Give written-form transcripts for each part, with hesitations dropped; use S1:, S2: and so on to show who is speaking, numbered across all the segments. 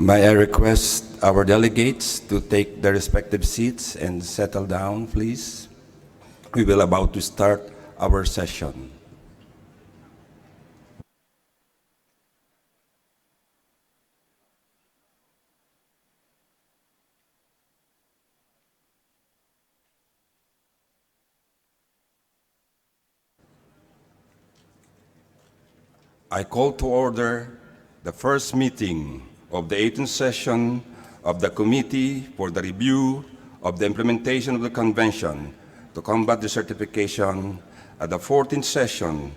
S1: May I request our delegates to take their respective seats and settle down, please? We will about to start our session. I call to order the first meeting of the 18th session of the Committee for the Review of the Implementation of the Convention to Combat Desertification at the 14th session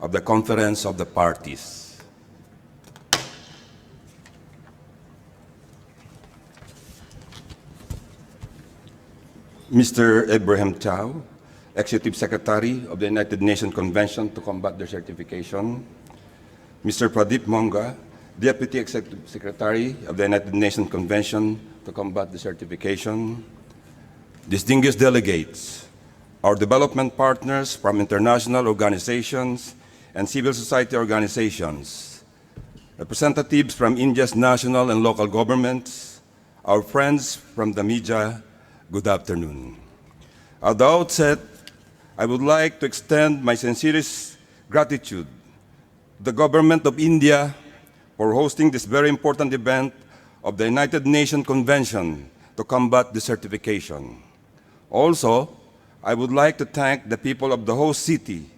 S1: of the Conference of the Parties. Mr. Abraham Chow, Executive Secretary of the United Nations Convention to Combat Desertification. Mr. Pradeep Monga, Deputy Executive Secretary of the United Nations Convention to Combat Desertification. Distinguished delegates, our development partners from international organizations and civil society organizations, representatives from India's national and local governments, our friends from the media, good afternoon. At the outset, I would like to extend my sincerest gratitude to the Government of India for hosting this very important event of the United Nations Convention to Combat Desertification. Also, I would like to thank the people of the host city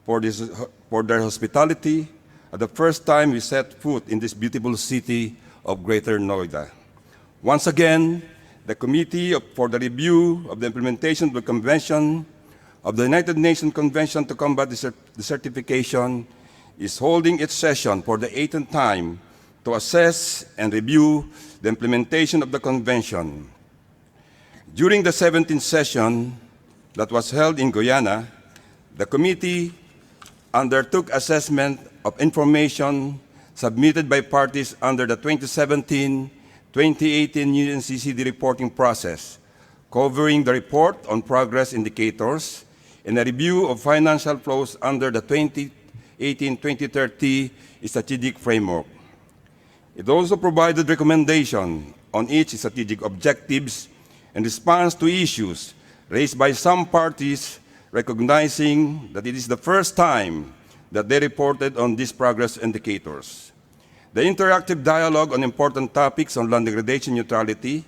S1: for their hospitality at the first time we set foot in this beautiful city of Greater Noida. Once again, the Committee for the Review of the Implementation of the Convention of the United Nations Convention to Combat Desertification is holding its session for the 18th time to assess and review the implementation of the Convention. During the 17th session that was held in Guyana, the committee undertook assessment of information submitted by parties under the 2017-2018 UNCCD reporting process, covering the report on progress indicators and a review of financial flows under the 2018-2030 strategic framework. It also provided recommendations on each strategic objectives in response to issues raised by some parties, recognizing that it is the first time that they reported on these progress indicators. The interactive dialogue on important topics on land degradation neutrality,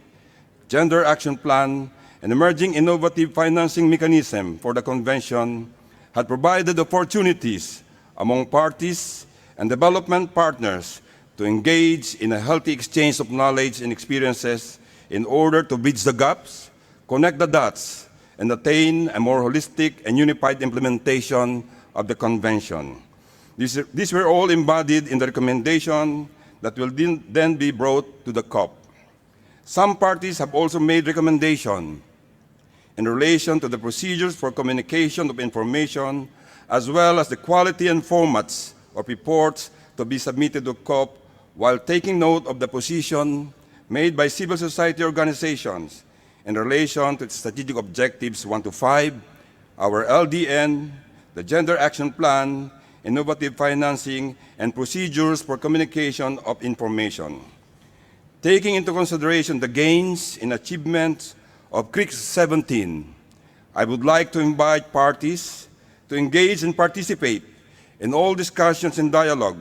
S1: gender action plan, and emerging innovative financing mechanism for the Convention had provided opportunities among parties and development partners to engage in a healthy exchange of knowledge and experiences in order to bridge the gaps, connect the dots, and attain a more holistic and unified implementation of the Convention. These were all embodied in the recommendation that will then be brought to the COP. Some parties have also made recommendations in relation to the procedures for communication of information, as well as the quality and formats of reports to be submitted to COP, while taking note of the position made by civil society organizations in relation to strategic objectives 1 to 5, our LDN, the Gender Action Plan, innovative financing, and procedures for communication of information. Taking into consideration the gains and achievements of CRIC 17, I would like to invite parties to engage and participate in all discussions and dialogue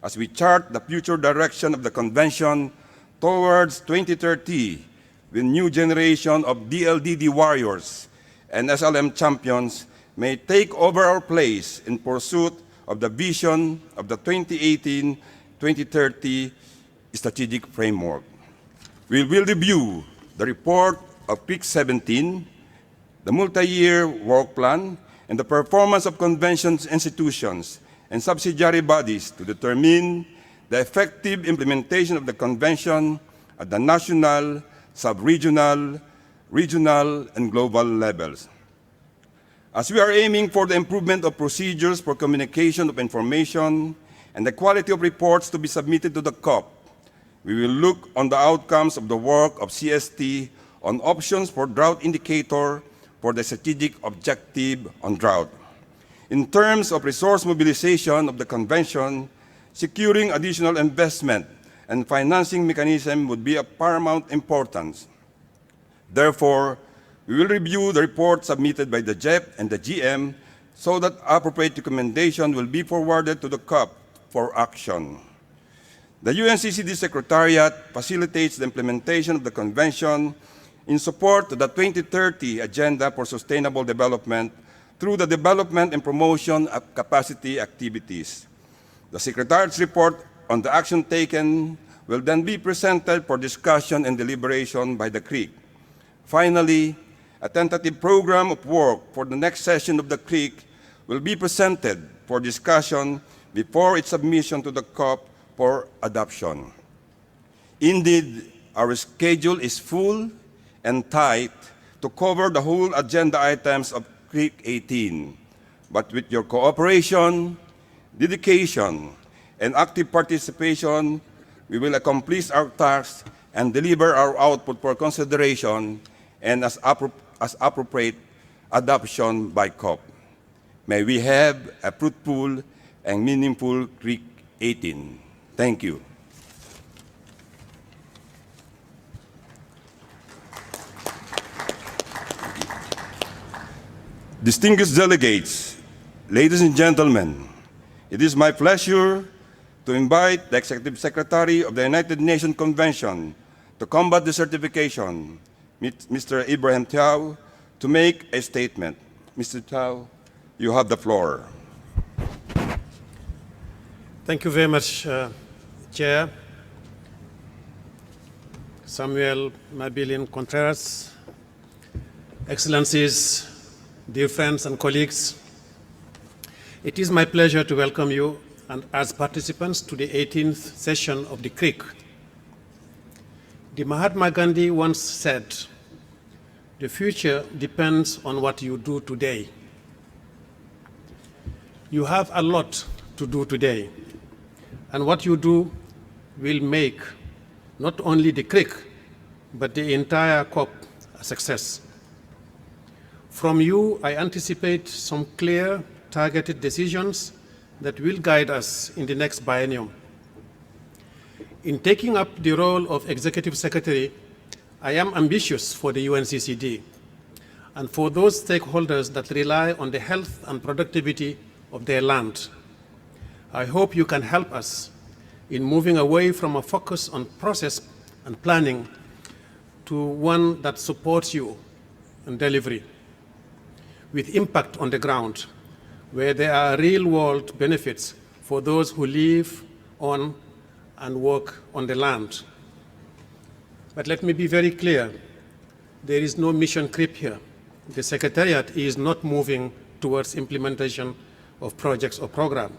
S1: as we chart the future direction of the Convention towards 2030 with new generation of DLDD warriors and SLM champions may take over our place in pursuit of the vision of the 2018-2030 strategic framework. We will review the report of CRIC 17, the multi-year work plan, and the performance of conventions, institutions, and subsidiary bodies to determine the effective implementation of the Convention at the national, sub-regional, regional, and global levels. As we are aiming for the improvement of procedures for communication of information and the quality of reports to be submitted to the COP, we will look on the outcomes of the work of CST on options for drought indicator for the strategic objective on drought. In terms of resource mobilization of the Convention, securing additional investment and financing mechanism would be of paramount importance. Therefore, we will review the report submitted by the JEP and the GM so that appropriate recommendation will be forwarded to the COP for action. The UNCCD Secretariat facilitates the implementation of the Convention in support of the 2030 Agenda for Sustainable Development through the development and promotion of capacity activities. The Secretariat's report on the action taken will then be presented for discussion and deliberation by the CRIC. Finally, a tentative program of work for the next session of the CRIC will be presented for discussion before its submission to the COP for adoption. Indeed, our schedule is full and tight to cover the whole agenda items of CRIC 18. But with your cooperation, dedication, and active participation, we will accomplish our task and deliver our output for consideration and as appropriate adoption by COP. May we have a fruitful and meaningful CRIC 18. Thank you. Distinguished delegates, ladies and gentlemen, it is my pleasure to invite the Executive Secretary of the United Nations Convention to combat desertification, Mr. Ibrahim Thiaw, to make a statement. Mr. Thiaw, you have the floor.
S2: Thank you very much, Chair Samuel Mabilin Contreras, Excellencies, dear friends and colleagues. It is my pleasure to welcome you and as participants to the 18th session of the CRIC. The Mahatma Gandhi once said, "The future depends on what you do today." You have a lot to do today, and what you do will make not only the CRIC, but the entire COP a success. From you, I anticipate some clear, targeted decisions that will guide us in the next biennium. In taking up the role of Executive Secretary, I am ambitious for the UNCCD and for those stakeholders that rely on the health and productivity of their land. I hope you can help us in moving away from a focus on process and planning to one that supports you in delivery, with impact on the ground, where there are real-world benefits for those who live on and work on the land. But let me be very clear, there is no mission creep here. The Secretariat is not moving towards implementation of projects or programs.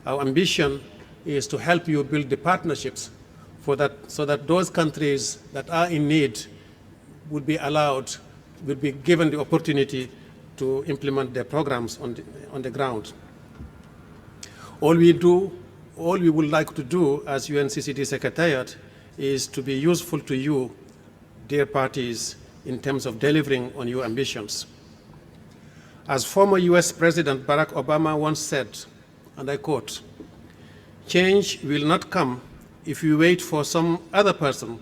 S2: Our ambition is to help you build the partnerships so that those countries that are in need would be given the opportunity to implement their programs on the ground. All we would like to do as UNCCD Secretariat is to be useful to you, dear parties, in terms of delivering on your ambitions. As former US President Barack Obama once said, and I quote, "Change will not come if you wait for some other person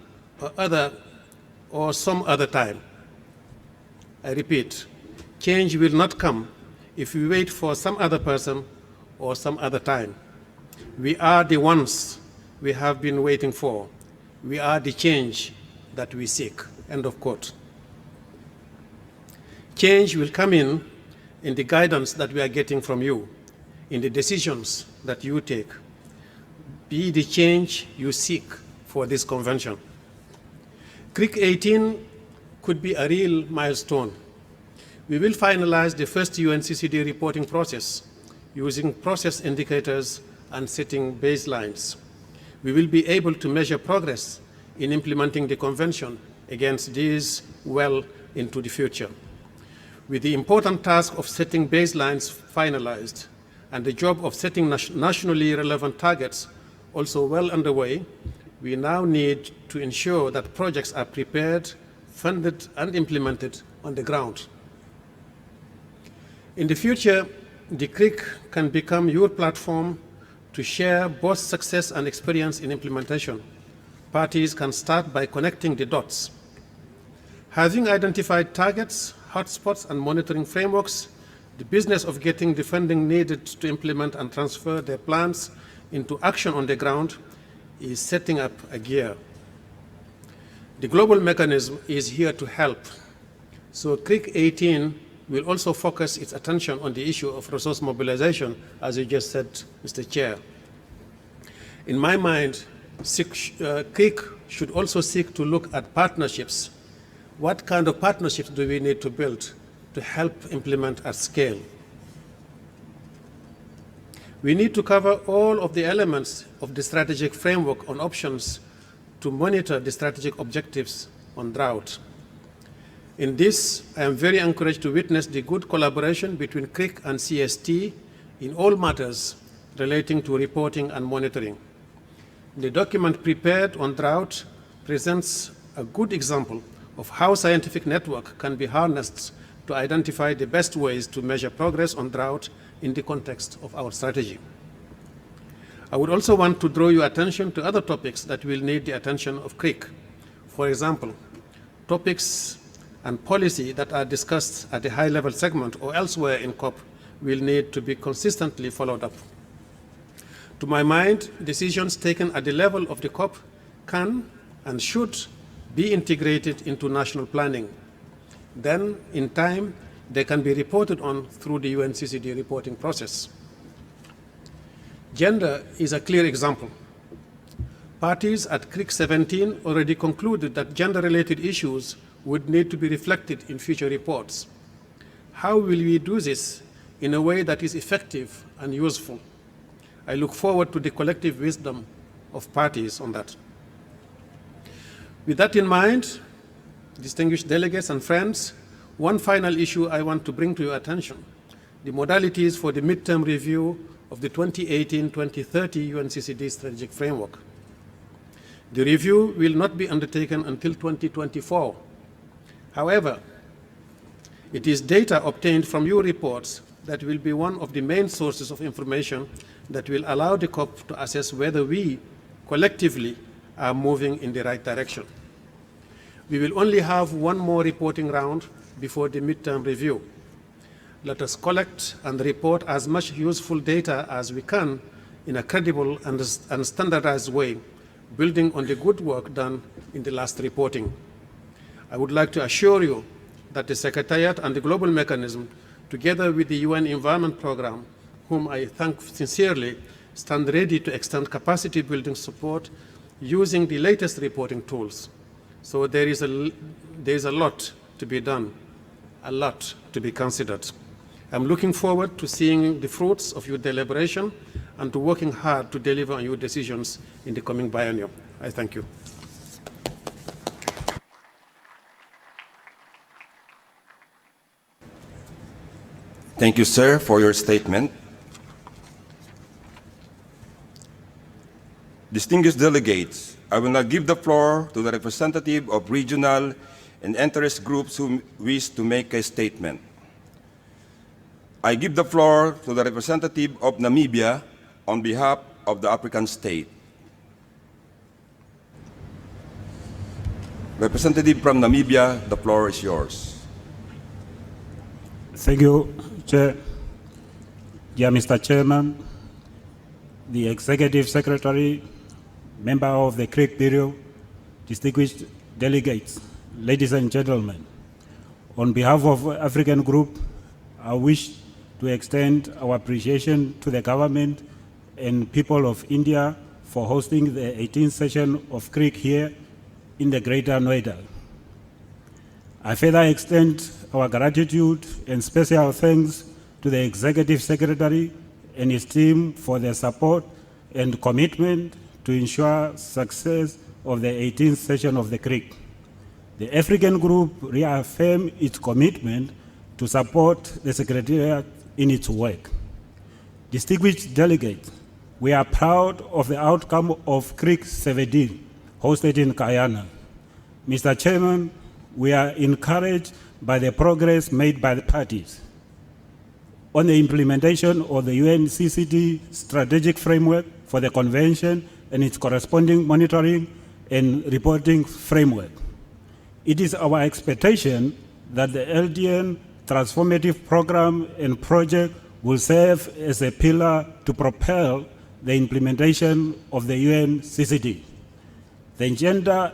S2: or some other time." I repeat, change will not come if we wait for some other person or some other time. We are the ones we have been waiting for. We are the change that we seek. End of quote. Change will come in the guidance that we are getting from you, in the decisions that you take. Be the change you seek for this convention. CRIC 18 could be a real milestone. We will finalize the first UNCCD reporting process using process indicators and setting baselines. We will be able to measure progress in implementing the convention against these well into the future. With the important task of setting baselines finalized and the job of setting nationally relevant targets also well underway, we now need to ensure that projects are prepared, funded, and implemented on the ground. In the future, the CRIC can become your platform To share both success and experience in implementation, parties can start by connecting the dots. Having identified targets, hotspots, and monitoring frameworks, the business of getting the funding needed to implement and transfer their plans into action on the ground is setting up a gear. The global mechanism is here to help. So CRIC 18 will also focus its attention on the issue of resource mobilization, as you just said, Mr. Chair. In my mind, CRIC should also seek to look at partnerships. What kind of partnerships do we need to build to help implement at scale? We need to cover all of the elements of the strategic framework on options to monitor the strategic objectives on drought. In this, I am very encouraged to witness the good collaboration between CRIC and CST in all matters relating to reporting and monitoring. The document prepared on drought presents a good example of how scientific network can be harnessed to identify the best ways to measure progress on drought in the context of our strategy. I would also want to draw your attention to other topics that will need the attention of CRIC. For example, topics and policy that are discussed at the high-level segment or elsewhere in COP will need to be consistently followed up. To my mind, decisions taken at the level of the COP can and should be integrated into national planning. Then, in time, they can be reported on through the UNCCD reporting process. Gender is a clear example. Parties at CRIC 17 already concluded that gender-related issues would need to be reflected in future reports. How will we do this in a way that is effective and useful? I look forward to the collective wisdom of parties on that. With that in mind, distinguished delegates and friends, one final issue I want to bring to your attention: the modalities for the midterm review of the 2018-2030 UNCCD strategic framework. The review will not be undertaken until 2024. However, it is data obtained from your reports that will be one of the main sources of information that will allow the COP to assess whether we, collectively, are moving in the right direction. We will only have one more reporting round before the midterm review. Let us collect and report as much useful data as we can in a credible and standardized way, building on the good work done in the last reporting. I would like to assure you that the Secretariat and the Global Mechanism, together with the UN Environment Programme, whom I thank sincerely, stand ready to extend capacity building support using the latest reporting tools. So there is a lot to be done, a lot to be considered. I'm looking forward to seeing the fruits of your deliberation and to working hard to deliver on your decisions in the coming biennium. I thank you.
S1: Thank you, sir, for your statement. Distinguished delegates, I will now give the floor to the representative of regional and interest groups who wish to make a statement. I give the floor to the representative of Namibia on behalf of the African state. Representative from Namibia, the floor is yours.
S3: Thank you, Chair. Dear Mr. Chairman, the Executive Secretary, member of the CRIC Bureau, distinguished delegates, ladies and gentlemen, on behalf of African Group, I wish to extend our appreciation to the government and people of India for hosting the 18th session of CRIC here in the Greater Noida. I further extend our gratitude and special thanks to the Executive Secretary and his team for their support and commitment to ensure success of the 18th session of the CRIC. The African Group reaffirmed its commitment to support the Secretariat in its work. Distinguished delegates, we are proud of the outcome of CRIC 17, hosted in Guyana. Mr. Chairman, we are encouraged by the progress made by the parties. on the implementation of the UNCCD strategic framework for the convention and its corresponding monitoring and reporting framework. It is our expectation that the LDN transformative program and project will serve as a pillar to propel the implementation of the UNCCD. The Gender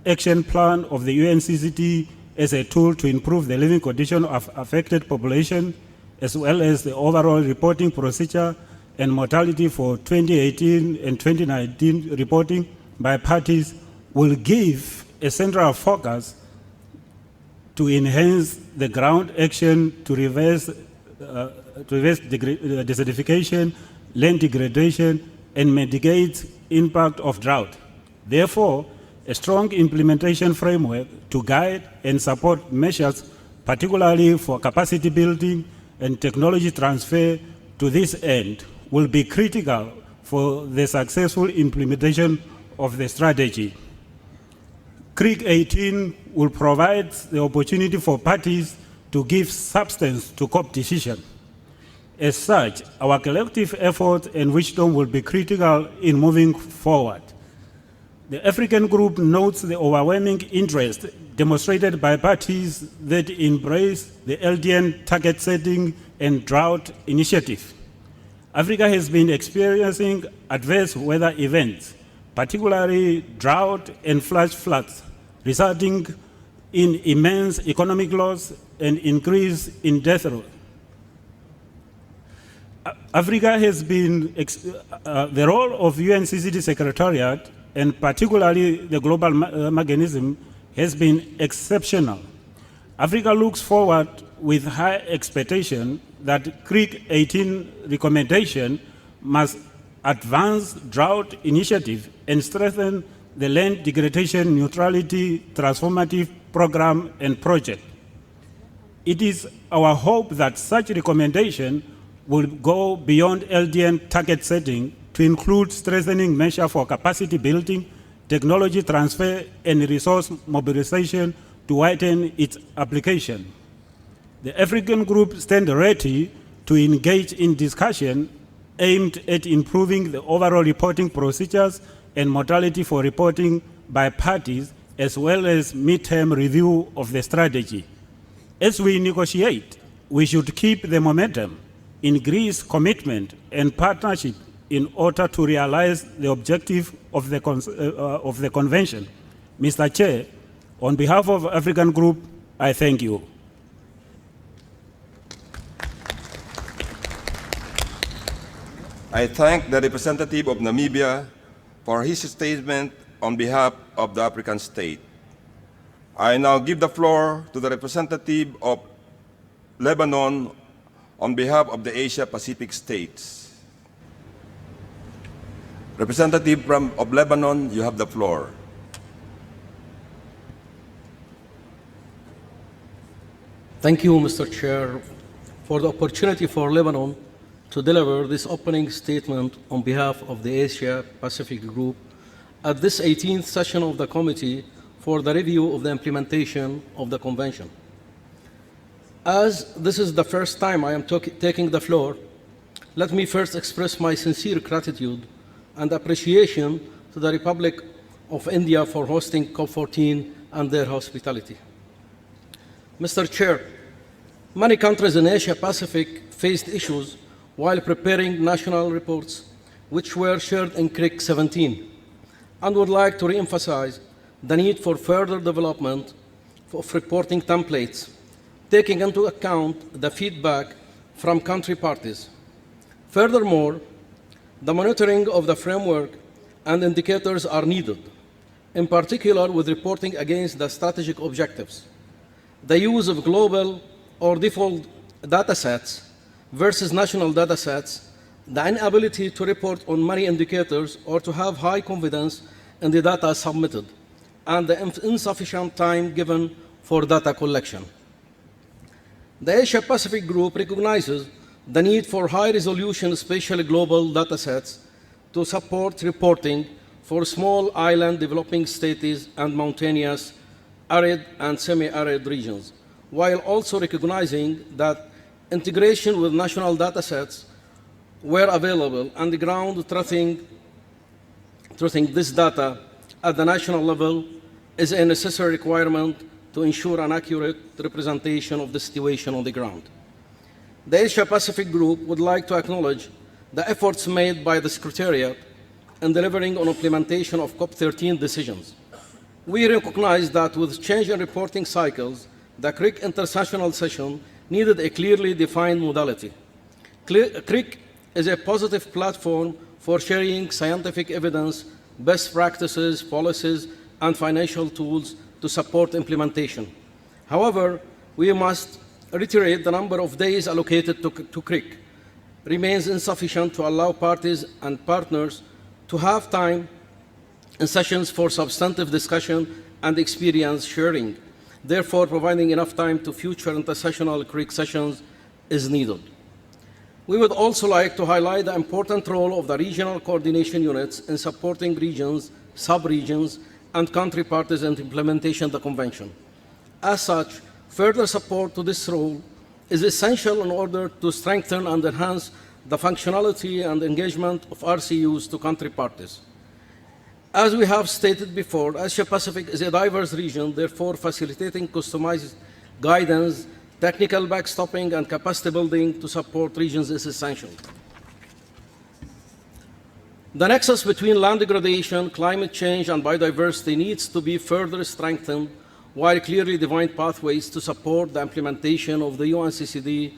S3: Action Plan of the UNCCD as a tool to improve the living condition of affected population, as well as the overall reporting procedure and mortality for 2018 and 2019 reporting by parties, will give a central focus to enhance the ground action to reverse desertification, land degradation, and mitigate impact of drought. Therefore, a strong implementation framework to guide and support measures, particularly for capacity building and technology transfer to this end, will be critical for the successful implementation of the strategy. CRIC 18 will provide the opportunity for parties to give substance to COP decision. As such, our collective effort and wisdom will be critical in moving forward. The African group notes the overwhelming interest demonstrated by parties that embrace the LDN target setting and drought initiative. Africa has been experiencing adverse weather events, particularly drought and flash floods, resulting in immense economic loss and increase in death rate. Africa has been, the role of UNCCD Secretariat, and particularly the global mechanism, has been exceptional. Africa looks forward with high expectation that CRIC 18 recommendation must advance drought initiative and strengthen the land degradation neutrality transformative program and project. It is our hope that such recommendation will go beyond LDN target setting to include strengthening measures for capacity building, technology transfer, and resource mobilization to widen its application. The African group stands ready to engage in discussion aimed at improving the overall reporting procedures and modality for reporting by parties, as well as midterm review of the strategy. As we negotiate, we should keep the momentum, increase commitment and partnership in order to realize the objective of the convention. Mr. Chair, on behalf of African Group, I thank you.
S1: I thank the representative of Namibia for his statement on behalf of the African state. I now give the floor to the representative of Lebanon on behalf of the Asia Pacific states. Representative of Lebanon, you have the floor.
S4: Thank you, Mr. Chair, for the opportunity for Lebanon to deliver this opening statement on behalf of the Asia Pacific Group at this 18th session of the Committee for the Review of the Implementation of the Convention. As this is the first time I am taking the floor, let me first express my sincere gratitude and appreciation to the Republic of India for hosting COP14 and their hospitality. Mr. Chair, many countries in Asia Pacific faced issues while preparing national reports which were shared in CRIC 17, and would like to re-emphasize the need for further development of reporting templates, taking into account the feedback from country parties. Furthermore, the monitoring of the framework and indicators are needed, in particular with reporting against the strategic objectives. The use of global or default data sets versus national data sets, the inability to report on many indicators or to have high confidence in the data submitted, and the insufficient time given for data collection. The Asia Pacific Group recognizes the need for high-resolution spatial global data sets to support reporting for small island developing states and mountainous, arid and semi-arid regions, while also recognizing that integration with national data sets where available, and the ground truthing this data at the national level is a necessary requirement to ensure an accurate representation of the situation on the ground. The Asia-Pacific Group would like to acknowledge the efforts made by the Secretariat in delivering on implementation of COP13 decisions. We recognize that with change in reporting cycles, the CRIC intersessional session needed a clearly defined modality. CRIC is a positive platform for sharing scientific evidence, best practices, policies, and financial tools to support implementation. However, we must reiterate the number of days allocated to CRIC remains insufficient to allow parties and partners to have time in sessions for substantive discussion and experience sharing. Therefore, providing enough time to future intersessional CRIC sessions is needed. We would also like to highlight the important role of the regional coordination units in supporting regions, sub-regions, and country parties in implementation of the Convention. As such, further support to this role is essential in order to strengthen and enhance the functionality and engagement of RCUs to country parties. As we have stated before, Asia-Pacific is a diverse region, therefore facilitating customized guidance, technical backstopping, and capacity building to support regions is essential. The nexus between land degradation, climate change, and biodiversity needs to be further strengthened while clearly defined pathways to support the implementation of the UNCCD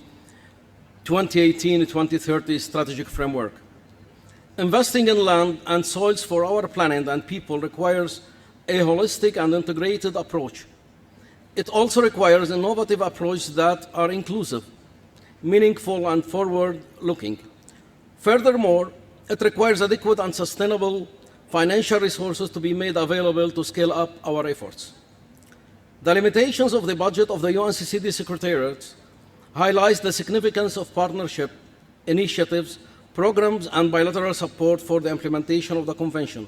S4: 2018-2030 strategic framework. Investing in land and soils for our planet and people requires a holistic and integrated approach. It also requires innovative approaches that are inclusive, meaningful, and forward-looking. Furthermore, it requires adequate and sustainable financial resources to be made available to scale up our efforts. The limitations of the budget of the UNCCD Secretariat highlights the significance of partnership, initiatives, programs, and bilateral support for the implementation of the Convention.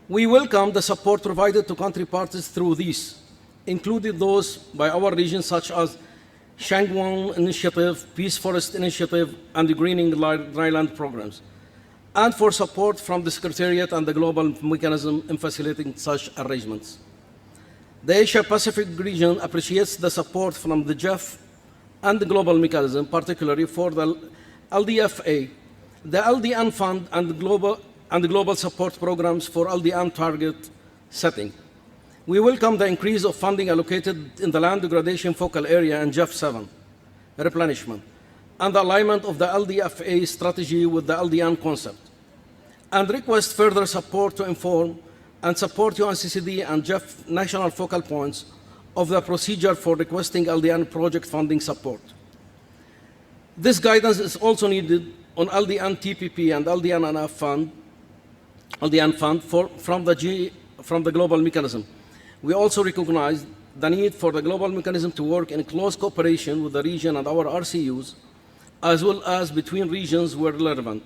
S4: We welcome the support provided to country parties through these, including those by our region such as Shangwon Initiative, Peace Forest Initiative, and the Greening Dryland programs, and for support from the Secretariat and the Global Mechanism in facilitating such arrangements. The Asia-Pacific region appreciates the support from the GEF and the Global Mechanism, particularly for the LDFA, the LDN Fund, and the global support programs for LDN target setting. We welcome the increase of funding allocated in the land degradation focal area in GEF 7, replenishment, and the alignment of the LDFA strategy with the LDN concept, and request further support to inform and support UNCCD and GEF national focal points of the procedure for requesting LDN project funding support. This guidance is also needed on LDN TPP and LDN Fund from the Global Mechanism. We also recognize the need for the Global Mechanism to work in close cooperation with the region and our RCUs, as well as between regions where relevant,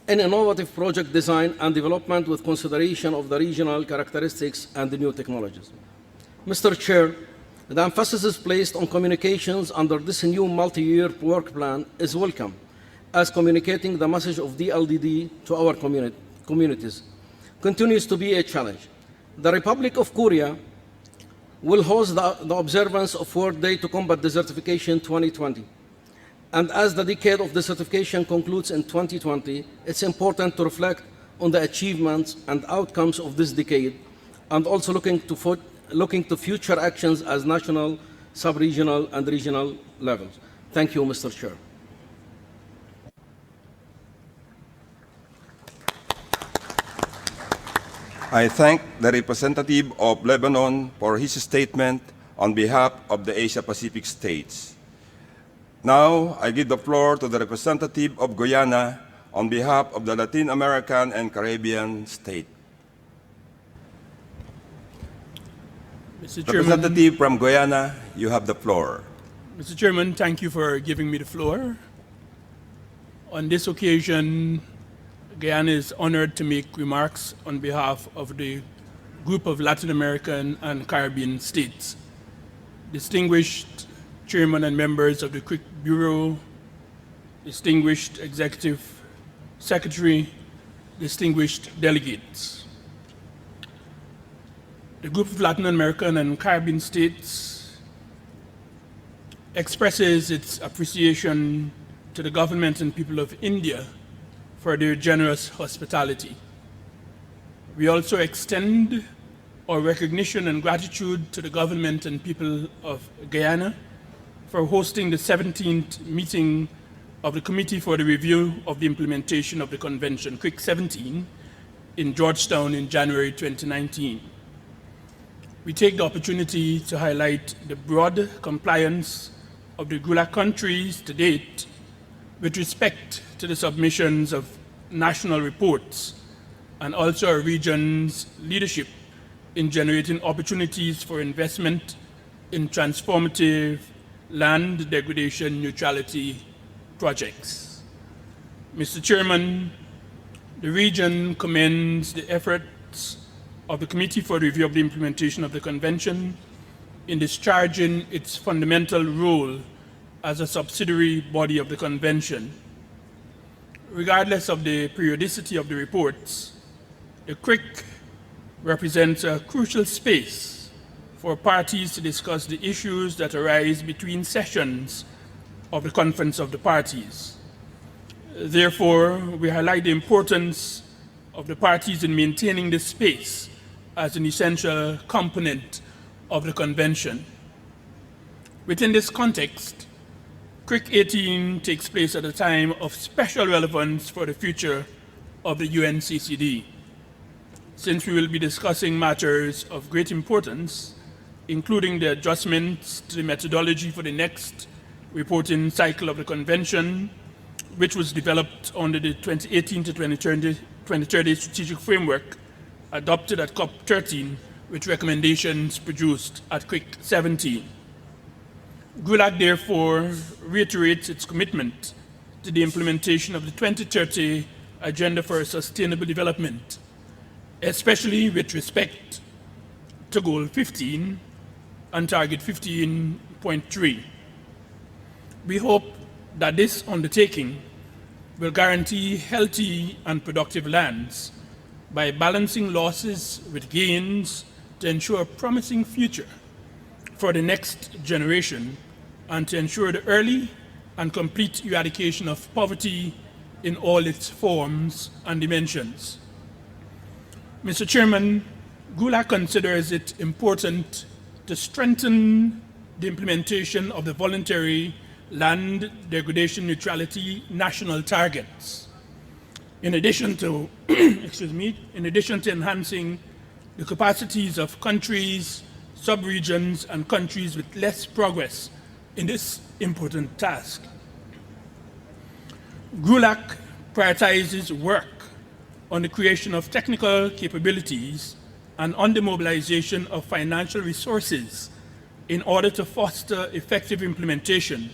S4: in innovative project design and development with consideration of the regional characteristics and the new technologies. Mr. Chair, the emphasis is placed on communications under this new multi-year work plan is welcome, as communicating the message of DLDD to our communities continues to be a challenge. The Republic of Korea will host the observance of World Day to Combat Desertification 2020. And as the decade of desertification concludes in 2020, it's important to reflect on the achievements and outcomes of this decade, and also looking to future actions as national, sub-regional, and regional levels. Thank you, Mr. Chair.
S1: I thank the representative of Lebanon for his statement on behalf of the Asia-Pacific states. Now, I give the floor to the representative of Guyana on behalf of the Latin American and Caribbean state.
S5: Mr. Chairman,
S1: Representative from Guyana, you have the floor.
S5: Mr. Chairman, thank you for giving me the floor. On this occasion, Guyana is honored to make remarks on behalf of the group of Latin American and Caribbean states. Distinguished Chairman and members of the CRIC Bureau, distinguished Executive Secretary, distinguished delegates. The group of Latin American and Caribbean states expresses its appreciation to the government and people of India for their generous hospitality. We also extend our recognition and gratitude to the government and people of Guyana for hosting the 17th meeting of the Committee for the Review of the Implementation of the Convention, CRIC 17, in Georgetown in January 2019. We take the opportunity to highlight the broad compliance of the GULAC countries to date with respect to the submissions of national reports, and also our region's leadership in generating opportunities for investment in transformative land degradation neutrality projects. Mr. Chairman, the region commends the efforts of the Committee for the Review of the Implementation of the Convention in discharging its fundamental role as a subsidiary body of the Convention. Regardless of the periodicity of the reports, the CRIC represents a crucial space for parties to discuss the issues that arise between sessions of the Conference of the Parties. Therefore, we highlight the importance of the parties in maintaining this space as an essential component of the Convention. Within this context, CRIC 18 takes place at a time of special relevance for the future of the UNCCD. Since we will be discussing matters of great importance, including the adjustments to the methodology for the next reporting cycle of the Convention, which was developed under the 2018 to 2030 strategic framework adopted at COP13 with recommendations produced at CRIC 17. GULAC therefore reiterates its commitment to the implementation of the 2030 Agenda for Sustainable Development, especially with respect to Goal 15 and Target 15.3. We hope that this undertaking will guarantee healthy and productive lands by balancing losses with gains to ensure a promising future for the next generation and to ensure the early and complete eradication of poverty in all its forms and dimensions. Mr. Chairman, GULAC considers it important to strengthen the implementation of the voluntary land degradation neutrality national targets. In addition to, in addition to enhancing the capacities of countries, sub-regions, and countries with less progress in this important task. GULAC prioritizes work on the creation of technical capabilities and on the mobilization of financial resources in order to foster effective implementation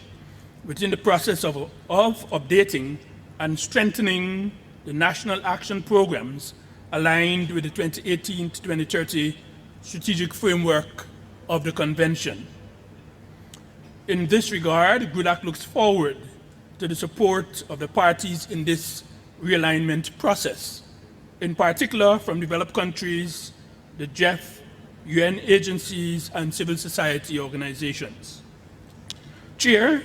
S5: within the process of updating and strengthening the national action programs aligned with the 2018 to 2030 strategic framework of the Convention. In this regard, GULAC looks forward to the support of the parties in this realignment process, in particular from developed countries, the GEF, UN agencies, and civil society organizations. Chair,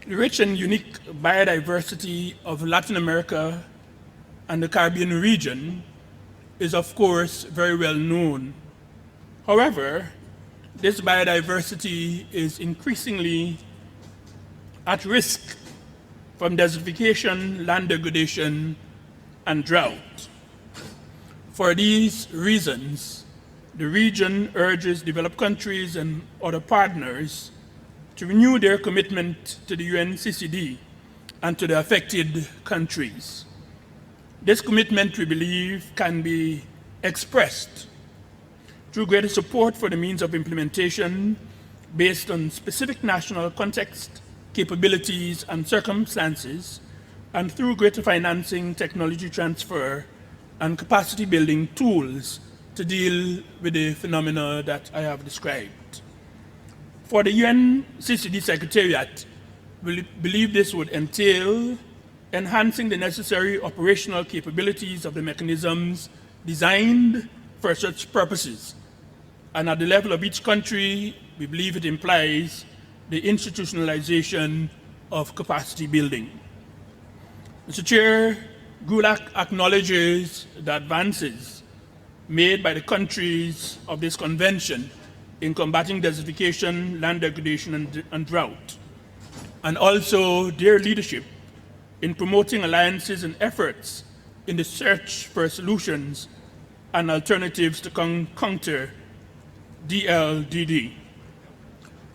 S5: the rich and unique biodiversity of Latin America and the Caribbean region is, of course, very well known. However, this biodiversity is increasingly at risk from desertification, land degradation, and drought. For these reasons, the region urges developed countries and other partners to renew their commitment to the UNCCD and to the affected countries. This commitment, we believe, can be expressed through greater support for the means of implementation based on specific national context, capabilities, and circumstances, and through greater financing, technology transfer, and capacity building tools to deal with the phenomena that I have described. For the UNCCD Secretariat, we believe this would entail enhancing the necessary operational capabilities of the mechanisms designed for such purposes. And at the level of each country, we believe it implies the institutionalization of capacity building. Mr. Chair, GULAC acknowledges the advances made by the countries of this convention in combating desertification, land degradation, and drought, and also their leadership in promoting alliances and efforts in the search for solutions and alternatives to counter DLDD.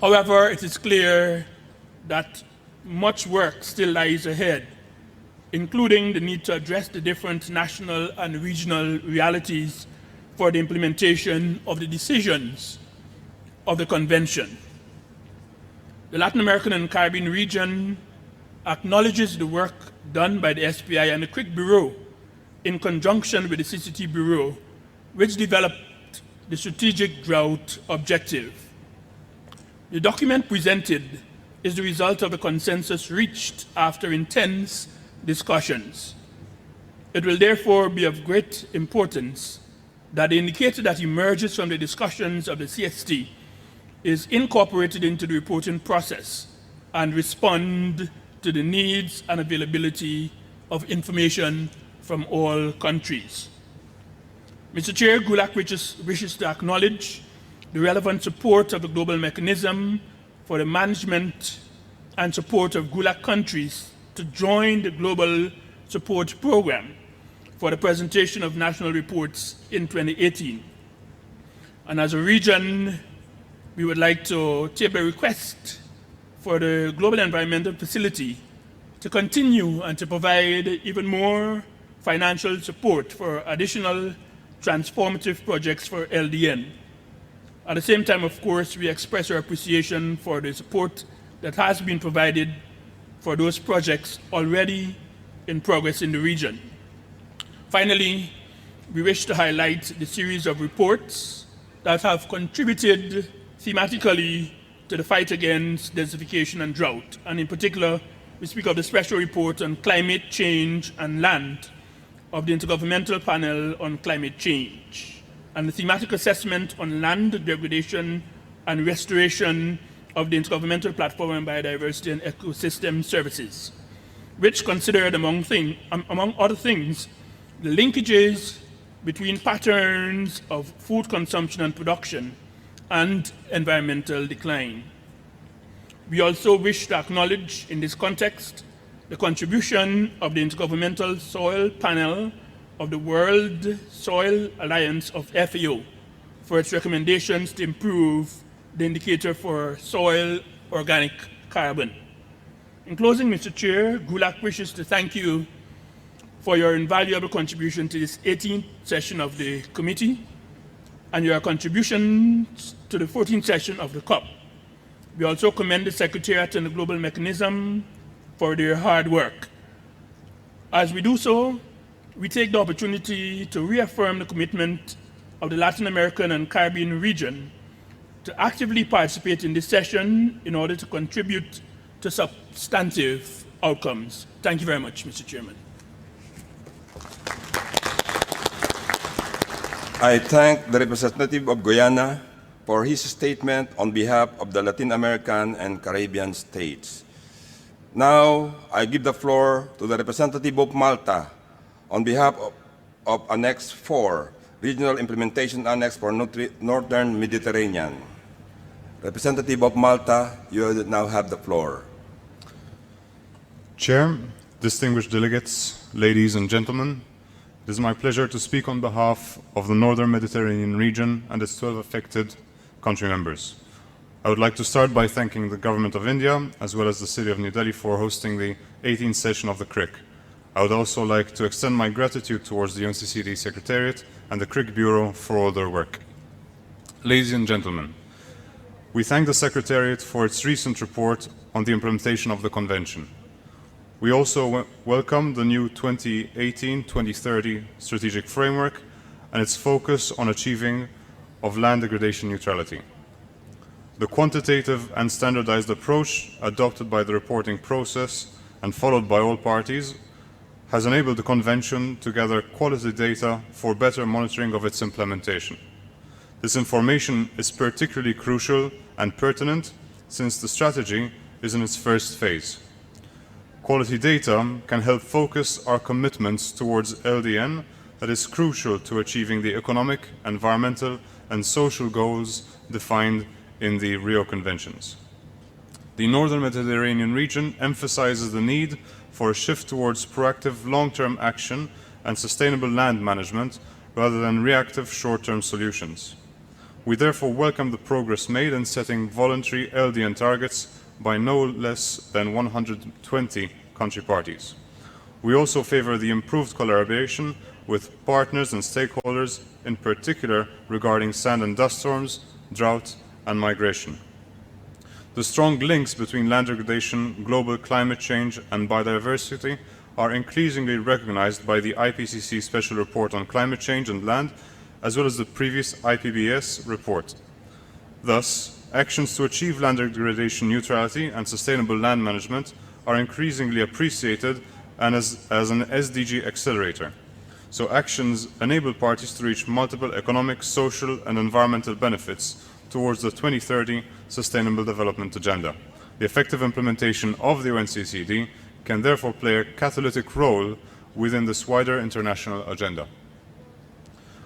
S5: However, it is clear that much work still lies ahead, including the need to address the different national and regional realities for the implementation of the decisions of the Convention. The Latin American and Caribbean region acknowledges the work done by the SPI and the CRIC Bureau in conjunction with the CCT Bureau, which developed the strategic drought objective. The document presented is the result of the consensus reached after intense discussions. It will therefore be of great importance that the indicator that emerges from the discussions of the CST is incorporated into the reporting process and respond to the needs and availability of information from all countries. Mr. Chair, GULAC wishes to acknowledge the relevant support of the global mechanism for the management and support of GULAC countries to join the Global Support Program for the presentation of national reports in 2018. And as a region, we would like to table a request for the Global Environmental Facility to continue and to provide even more financial support for additional transformative projects for LDN. At the same time, of course, we express our appreciation for the support that has been provided for those projects already in progress in the region. Finally, we wish to highlight the series of reports that have contributed thematically to the fight against desertification and drought. And in particular, we speak of the special report on climate change and land of the Intergovernmental Panel on Climate Change, and the thematic assessment on land degradation and restoration of the Intergovernmental Platform on Biodiversity and Ecosystem Services, which considered, among other things, the linkages between patterns of food consumption and production and environmental decline. We also wish to acknowledge in this context the contribution of the Intergovernmental Soil Panel of the World Soil Alliance of FAO for its recommendations to improve the indicator for soil organic carbon. In closing, Mr. Chair, GULAC wishes to thank you for your invaluable contribution to this 18th session of the committee and your contributions to the 14th session of the COP. We also commend the Secretariat and the Global Mechanism for their hard work. As we do so, we take the opportunity to reaffirm the commitment of the Latin American and Caribbean region to actively participate in this session in order to contribute to substantive outcomes. Thank you very much, Mr. Chairman.
S1: I thank the representative of Guyana for his statement on behalf of the Latin American and Caribbean states. Now, I give the floor to the representative of Malta on behalf of Annex 4, Regional Implementation Annex for Northern Mediterranean. Representative of Malta, you now have the floor.
S6: Chair, distinguished delegates, ladies and gentlemen, it is my pleasure to speak on behalf of the Northern Mediterranean region and its 12 affected country members. I would like to start by thanking the Government of India, as well as the City of New Delhi, for hosting the 18th session of the CRIC. I would also like to extend my gratitude towards the UNCCD Secretariat and the CRIC Bureau for all their work. Ladies and gentlemen, we thank the Secretariat for its recent report on the implementation of the Convention. We also welcome the new 2018-2030 strategic framework and its focus on achieving of land degradation neutrality. The quantitative and standardized approach adopted by the reporting process and followed by all parties has enabled the Convention to gather quality data for better monitoring of its implementation. This information is particularly crucial and pertinent since the strategy is in its first phase. Quality data can help focus our commitments towards LDN that is crucial to achieving the economic, environmental, and social goals defined in the Rio Conventions. The Northern Mediterranean region emphasizes the need for a shift towards proactive long-term action and sustainable land management rather than reactive short-term solutions. We therefore welcome the progress made in setting voluntary LDN targets by no less than 120 country parties. We also favor the improved collaboration with partners and stakeholders, in particular regarding sand and dust storms, drought, and migration. The strong links between land degradation, global climate change, and biodiversity are increasingly recognized by the IPCC Special Report on Climate Change and Land, as well as the previous IPBES report. Thus, actions to achieve land degradation neutrality and sustainable land management are increasingly appreciated and as an SDG accelerator. So actions enable parties to reach multiple economic, social, and environmental benefits towards the 2030 Sustainable Development Agenda. The effective implementation of the UNCCD can therefore play a catalytic role within this wider international agenda.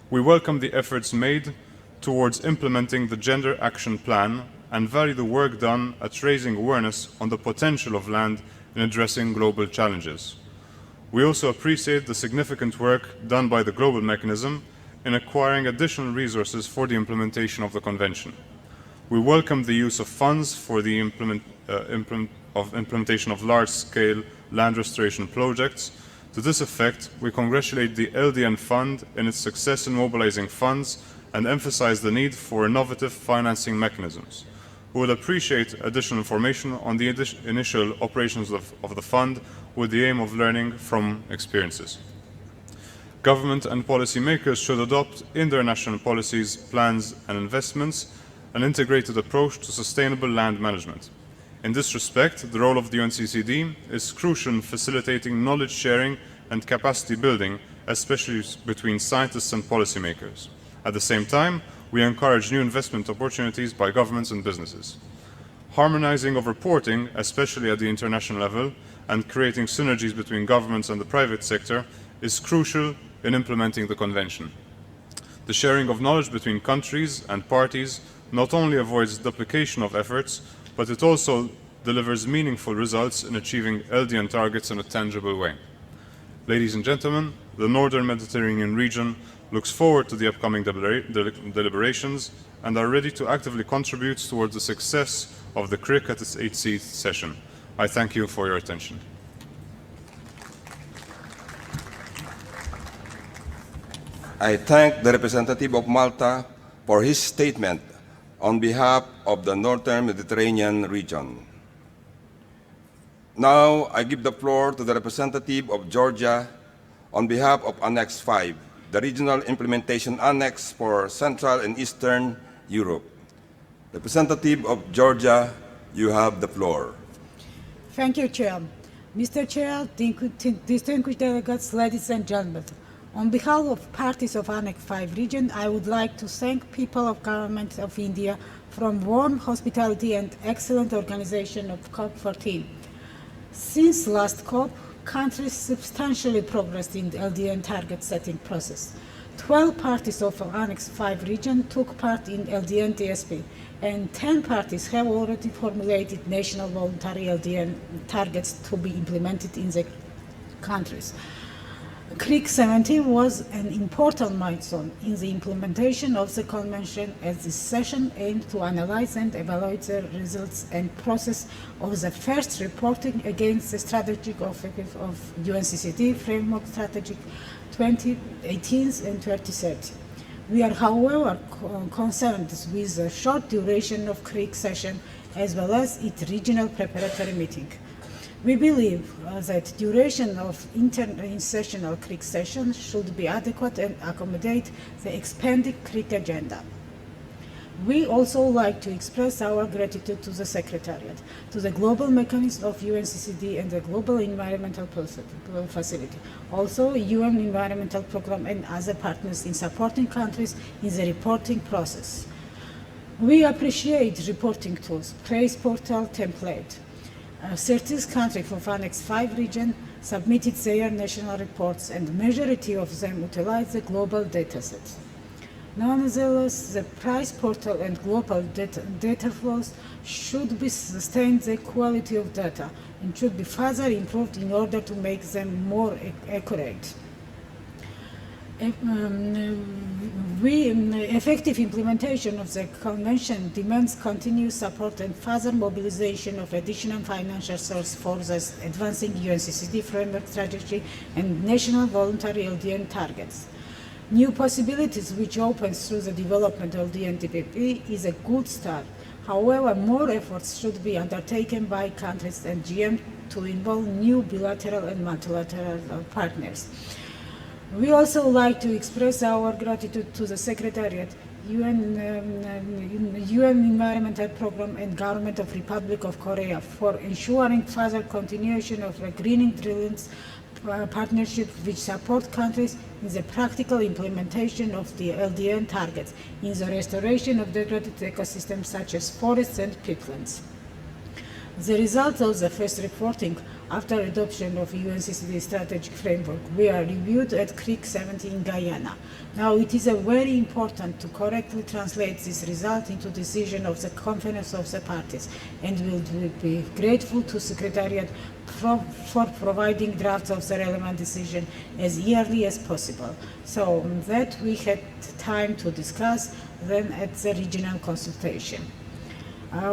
S6: We welcome the efforts made towards implementing the Gender Action Plan and value the work done at raising awareness on the potential of land in addressing global challenges. We also appreciate the significant work done by the Global Mechanism in acquiring additional resources for the implementation of the Convention. We welcome the use of funds for the implementation of large-scale land restoration projects. To this effect, we congratulate the LDN Fund in its success in mobilizing funds and emphasize the need for innovative financing mechanisms. We would appreciate additional information on the initial operations of the fund with the aim of learning from experiences. Government and policymakers should adopt in their national policies, plans, and investments an integrated approach to sustainable land management. In this respect, the role of the UNCCD is crucial in facilitating knowledge sharing and capacity building, especially between scientists and policymakers. At the same time, we encourage new investment opportunities by governments and businesses. Harmonizing of reporting, especially at the international level, and creating synergies between governments and the private sector is crucial in implementing the Convention. The sharing of knowledge between countries and parties not only avoids duplication of efforts, but it also delivers meaningful results in achieving LDN targets in a tangible way. Ladies and gentlemen, the Northern Mediterranean region looks forward to the upcoming deliberations and are ready to actively contribute towards the success of the CRIC at its 8th session. I thank you for your attention.
S1: I thank the representative of Malta for his statement on behalf of the Northern Mediterranean region. Now, I give the floor to the representative of Georgia on behalf of Annex 5, the Regional Implementation Annex for Central and Eastern Europe. Representative of Georgia, you have the floor.
S7: Thank you, Chair. Mr. Chair, distinguished delegates, ladies and gentlemen, on behalf of parties of Annex 5 region, I would like to thank people of Government of India from warm hospitality and excellent organization of COP14. Since last COP, countries substantially progressed in the LDN target setting process. 12 parties of Annex 5 region took part in LDN TSP, and 10 parties have already formulated national voluntary LDN targets to be implemented in the countries. CRIC 17 was an important milestone in the implementation of the Convention, as this session aimed to analyze and evaluate the results and process of the first reporting against the strategic objective of UNCCD Framework Strategic 2018 and 2030. We are, however, concerned with the short duration of CRIC session as well as its regional preparatory meeting. We believe that duration of inter-sessional CRIC sessions should be adequate and accommodate the expanded CRIC agenda. We also like to express our gratitude to the Secretariat, to the Global Mechanism of UNCCD and the Global Environmental Facility, also UN Environmental Programme and other partners in supporting countries in the reporting process. We appreciate reporting tools, praise portal template. 30 countries from Annex 5 region submitted their national reports and the majority of them utilize the global datasets. Nonetheless, the price portal and global data flows should be sustain the quality of data and should be further improved in order to make them more accurate. Effective implementation of the Convention demands continuous support and further mobilization of additional financial sources for the advancing UNCCD framework strategy and national voluntary LDN targets. New possibilities which opens through the development of the NDPP is a good start. However, more efforts should be undertaken by countries and GM to involve new bilateral and multilateral partners. We also like to express our gratitude to the Secretariat, UN Environmental Programme and Government of Republic of Korea for ensuring further continuation of the greening drillings partnership which support countries in the practical implementation of the LDN targets in the restoration of degraded ecosystems such as forests and peatlands. The results of the first reporting after adoption of UNCCD strategic framework were reviewed at CRIC 70 in Guyana. Now it is very important to correctly translate this result into decision of the Conference of the Parties, and will be grateful to Secretariat for providing drafts of the relevant decision as early as possible, so that we had time to discuss them at the regional consultation.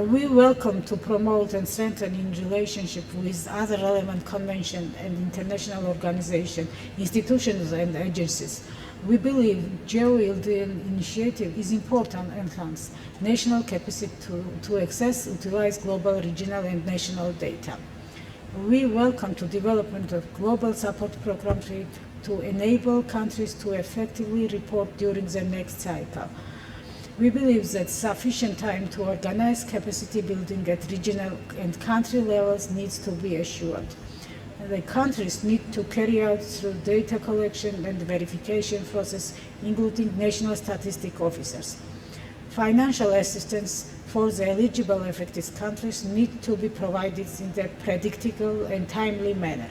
S7: We welcome to promote and strengthen in relationship with other relevant conventions and international organizations, institutions and agencies. We believe GeoLDN initiative is important and enhance national capacity to access, utilize global, regional and national data. We welcome the development of global support programs to enable countries to effectively report during the next cycle. We believe that sufficient time to organize capacity building at regional and country levels needs to be assured. The countries need to carry out through data collection and verification process, including national statistic officers. Financial assistance for the eligible affected countries need to be provided in a predictable and timely manner.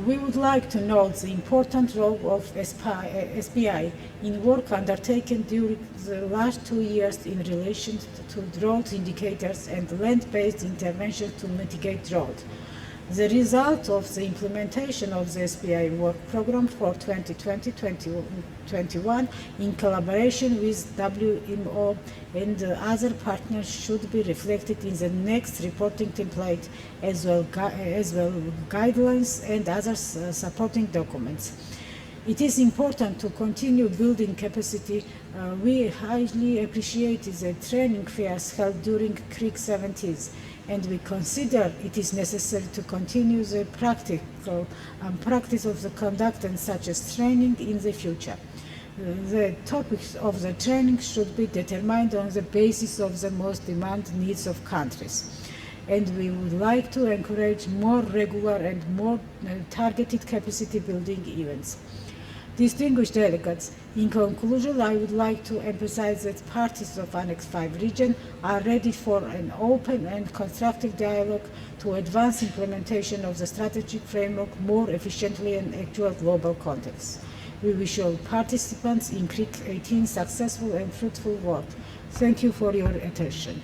S7: We would like to note the important role of SBI in work undertaken during the last 2 years in relation to drought indicators and land-based interventions to mitigate drought. The result of the implementation of the SBI work program for 2020-2021 in collaboration with WMO and other partners should be reflected in the next reporting template as well guidelines and other supporting documents. It is important to continue building capacity. We highly appreciate the training fairs held during CRIC 70s, and we consider it is necessary to continue the practice of the conduct and such as training in the future. The topics of the training should be determined on the basis of the most demanding needs of countries. And we would like to encourage more regular and more targeted capacity building events. Distinguished delegates, in conclusion, I would like to emphasize that parties of Annex 5 region are ready for an open and constructive dialogue to advance implementation of the strategic framework more efficiently in actual global context. We wish all participants in CRIC 18 successful and fruitful work. Thank you for your attention.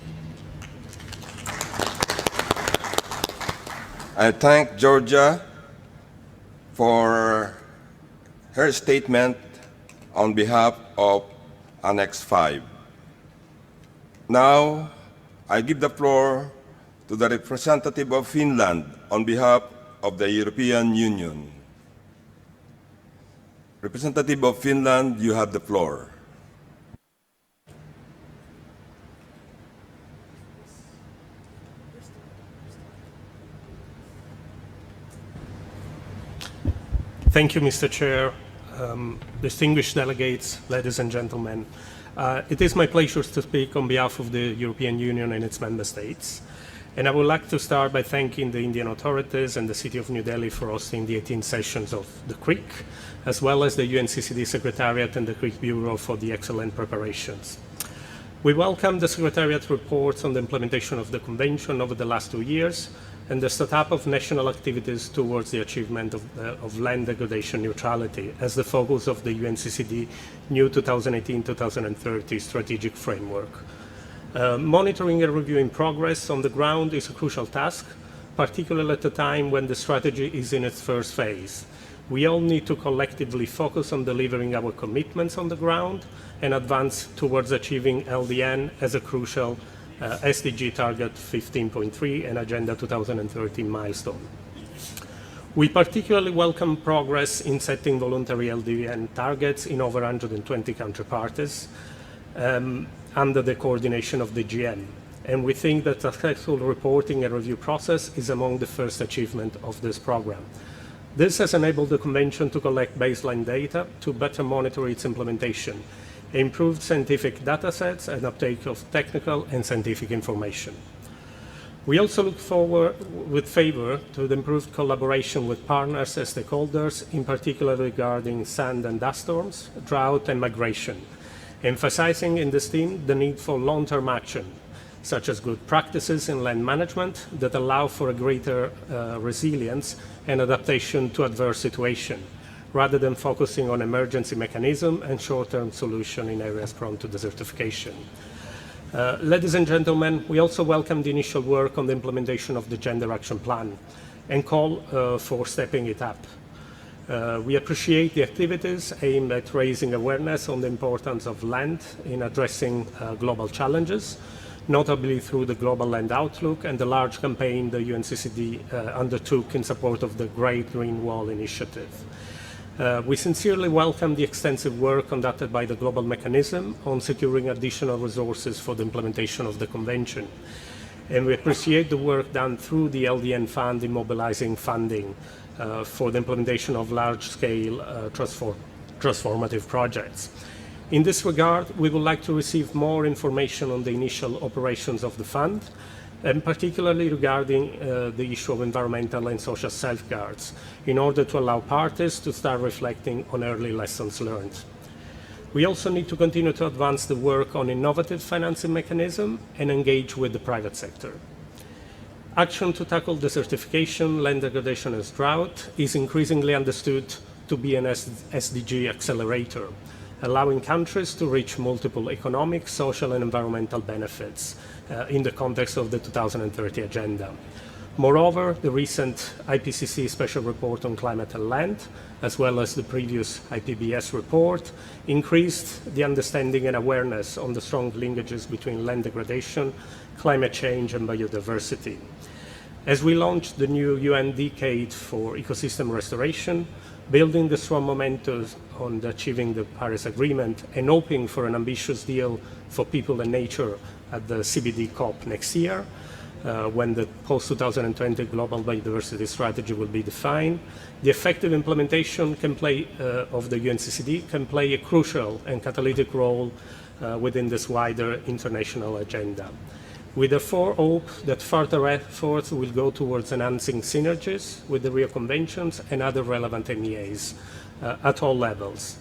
S1: I thank Georgia for her statement on behalf of Annex 5. Now, I give the floor to the representative of Finland on behalf of the European Union. Representative of Finland, you have the floor.
S8: Thank you, Mr. Chair. Distinguished delegates, ladies and gentlemen. It is my pleasure to speak on behalf of the European Union and its member states. And I would like to start by thanking the Indian authorities and the City of New Delhi for hosting the 18 sessions of the CRIC, as well as the UNCCD Secretariat and the CRIC Bureau for the excellent preparations. We welcome the Secretariat reports on the implementation of the Convention over the last 2 years and the setup of national activities towards the achievement of land degradation neutrality as the focus of the UNCCD new 2018-2030 strategic framework. Monitoring and reviewing progress on the ground is a crucial task, particularly at a time when the strategy is in its first phase. We all need to collectively focus on delivering our commitments on the ground and advance towards achieving LDN as a crucial SDG target 15.3 and Agenda 2030 milestone. We particularly welcome progress in setting voluntary LDN targets in over 120 country parties under the coordination of the GM. And we think that the successful reporting and review process is among the first achievement of this program. This has enabled the Convention to collect baseline data to better monitor its implementation, improved scientific data sets, and uptake of technical and scientific information. We also look forward with favor to the improved collaboration with partners and stakeholders, in particular regarding sand and dust storms, drought, and migration, emphasizing in this theme the need for long-term action, such as good practices in land management that allow for a greater resilience and adaptation to adverse situations, rather than focusing on emergency mechanism and short-term solution in areas prone to desertification. Ladies and gentlemen, we also welcome the initial work on the implementation of the Gender Action Plan and call for stepping it up. We appreciate the activities aimed at raising awareness on the importance of land in addressing global challenges, notably through the Global Land Outlook and the large campaign the UNCCD undertook in support of the Great Green Wall Initiative. We sincerely welcome the extensive work conducted by the Global Mechanism on securing additional resources for the implementation of the Convention. And we appreciate the work done through the LDN Fund in mobilizing funding for the implementation of large-scale transformative projects. In this regard, we would like to receive more information on the initial operations of the fund, and particularly regarding the issue of environmental and social safeguards, in order to allow parties to start reflecting on early lessons learned. We also need to continue to advance the work on innovative financing mechanism and engage with the private sector. Action to tackle desertification, land degradation, and drought is increasingly understood to be an SDG accelerator, allowing countries to reach multiple economic, social, and environmental benefits in the context of the 2030 Agenda. Moreover, the recent IPCC Special Report on Climate and Land, as well as the previous IPBES report, increased the understanding and awareness on the strong linkages between land degradation, climate change, and biodiversity. As we launch the new UN Decade for Ecosystem Restoration, building the strong momentum on achieving the Paris Agreement and hoping for an ambitious deal for people and nature at the CBD COP next year, when the post-2020 global biodiversity strategy will be defined, the effective implementation of the UNCCD can play a crucial and catalytic role within this wider international agenda. We therefore hope that further efforts will go towards enhancing synergies with the Rio Conventions and other relevant MEAs at all levels,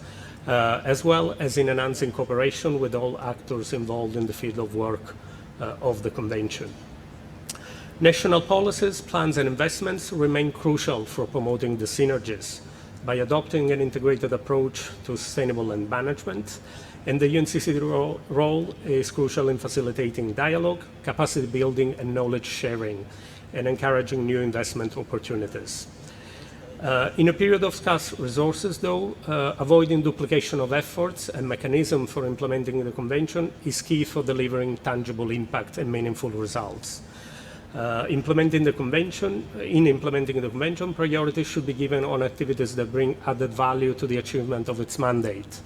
S8: as well as in enhancing cooperation with all actors involved in the field of work of the Convention. National policies, plans, and investments remain crucial for promoting the synergies by adopting an integrated approach to sustainable land management, and the UNCCD role is crucial in facilitating dialogue, capacity building, and knowledge sharing, and encouraging new investment opportunities. In a period of scarce resources, though, avoiding duplication of efforts and mechanism for implementing the Convention is key for delivering tangible impact and meaningful results. In implementing the Convention, priority should be given on activities that bring added value to the achievement of its mandate.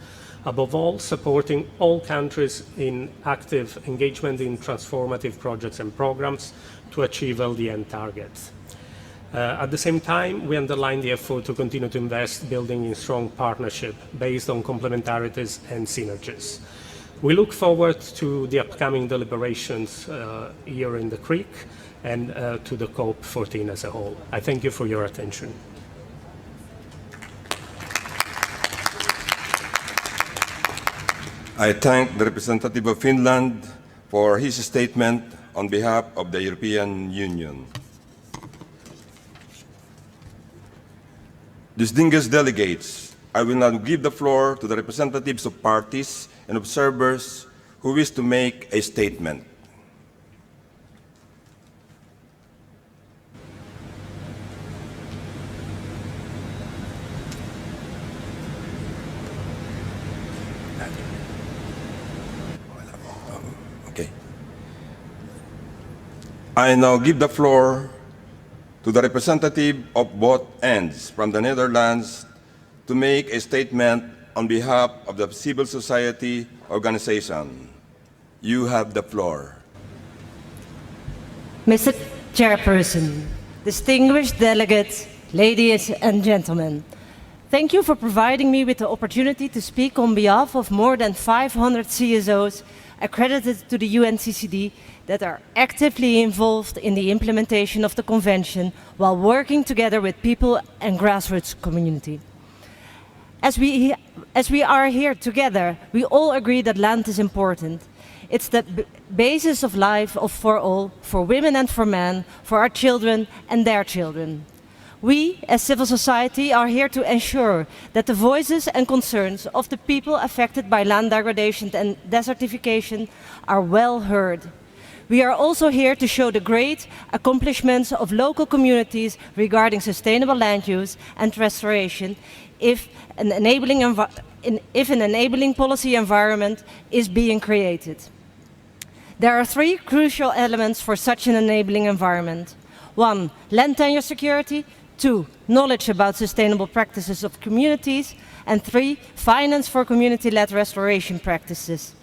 S8: Above all, supporting all countries in active engagement in transformative projects and programs to achieve LDN targets. At the same time, we underline the effort to continue to invest, building in strong partnership based on complementarities and synergies. We look forward to the upcoming deliberations here in the Creek and to the COP14 as a whole. I thank you for your attention.
S1: I thank the representative of Finland for his statement on behalf of the European Union. Distinguished delegates, I will now give the floor to the representatives of parties and observers who wish to make a statement. Okay. I now give the floor to the representative of both ends from the Netherlands to make a statement on behalf of the civil society organization. You have the floor.
S9: Mr. Chairperson, distinguished delegates, ladies and gentlemen, thank you for providing me with the opportunity to speak on behalf of more than 500 CSOs accredited to the UNCCD that are actively involved in the implementation of the Convention while working together with people and grassroots community. As we are here together, we all agree that land is important. It's the basis of life for all, for women and for men, for our children and their children. We, as civil society, are here to ensure that the voices and concerns of the people affected by land degradation and desertification are well heard. We are also here to show the great accomplishments of local communities regarding sustainable land use and restoration if an enabling policy environment is being created. There are three crucial elements for such an enabling environment. 1. Land tenure security. 2. Knowledge about sustainable practices of communities. And 3. Finance for community-led restoration practices.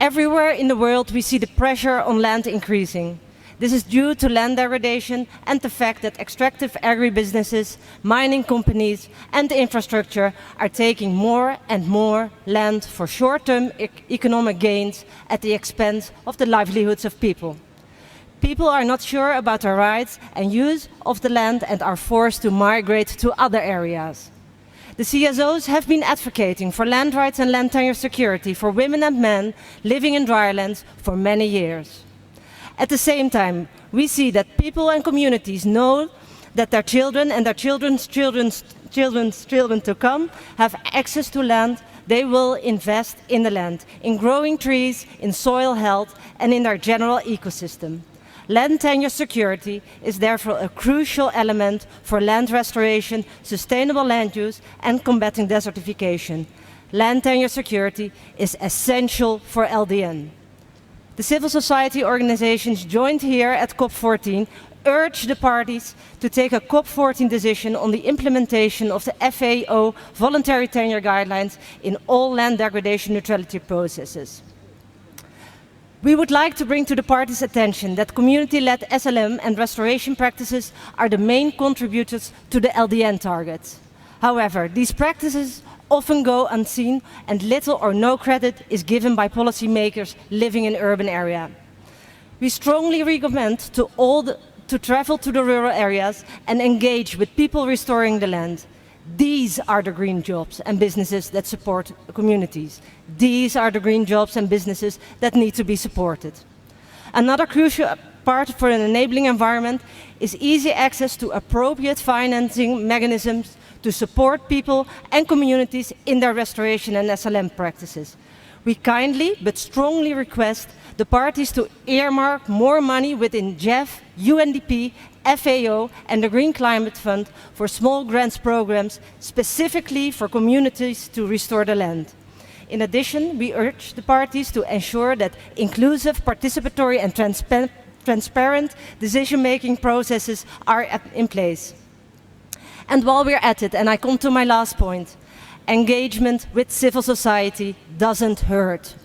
S9: Everywhere in the world we see the pressure on land increasing. This is due to land degradation and the fact that extractive agribusinesses, mining companies and infrastructure are taking more and more land for short-term economic gains at the expense of the livelihoods of people. People are not sure about their rights and use of the land and are forced to migrate to other areas. The CSOs have been advocating for land rights and land tenure security for women and men living in drylands for many years. At the same time, we see that people and communities know that their children and their children's children to come have access to land. They will invest in the land, in growing trees, in soil health, and in their general ecosystem. Land tenure security is therefore a crucial element for land restoration, sustainable land use, and combating desertification. Land tenure security is essential for LDN. The civil society organizations joined here at COP14 urge the parties to take a COP14 decision on the implementation of the FAO voluntary tenure guidelines in all land degradation neutrality processes. We would like to bring to the parties' attention that community-led SLM and restoration practices are the main contributors to the LDN targets. However, these practices often go unseen and little or no credit is given by policymakers living in urban areas. We strongly recommend to all to travel to the rural areas and engage with people restoring the land. These are the green jobs and businesses that support communities. These are the green jobs and businesses that need to be supported. Another crucial part for an enabling environment is easy access to appropriate financing mechanisms to support people and communities in their restoration and SLM practices. We kindly but strongly request the parties to earmark more money within JEF, UNDP, FAO and the Green Climate Fund for small grants programs specifically for communities to restore the land. In addition, we urge the parties to ensure that inclusive, participatory and transparent decision-making processes are in place. And while we're at it, and I come to my last point, engagement with civil society doesn't hurt.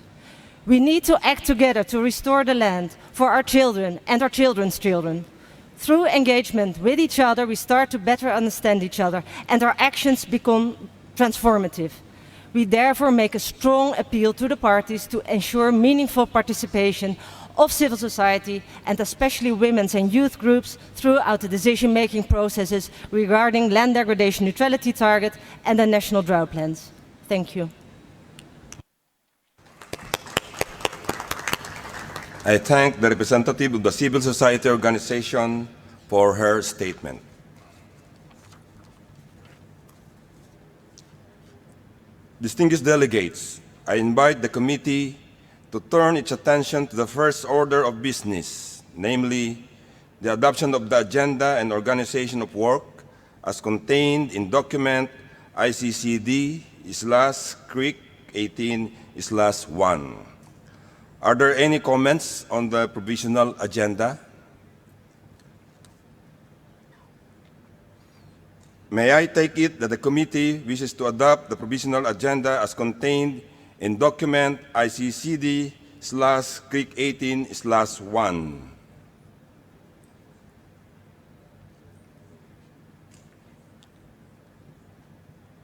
S9: We need to act together to restore the land for our children and our children's children. Through engagement with each other, we start to better understand each other and our actions become transformative. We therefore make a strong appeal to the parties to ensure meaningful participation of civil society and especially women's and youth groups throughout the decision-making processes regarding land degradation neutrality target and the national drought plans. Thank you.
S1: I thank the representative of the civil society organization for her statement. Distinguished delegates, I invite the committee to turn its attention to the first order of business, namely the adoption of the agenda and organization of work as contained in document ICCD/CRIC 18/1. Are there any comments on the provisional agenda? May I take it that the committee wishes to adopt the provisional agenda as contained in document ICCD/CRIC 18/1.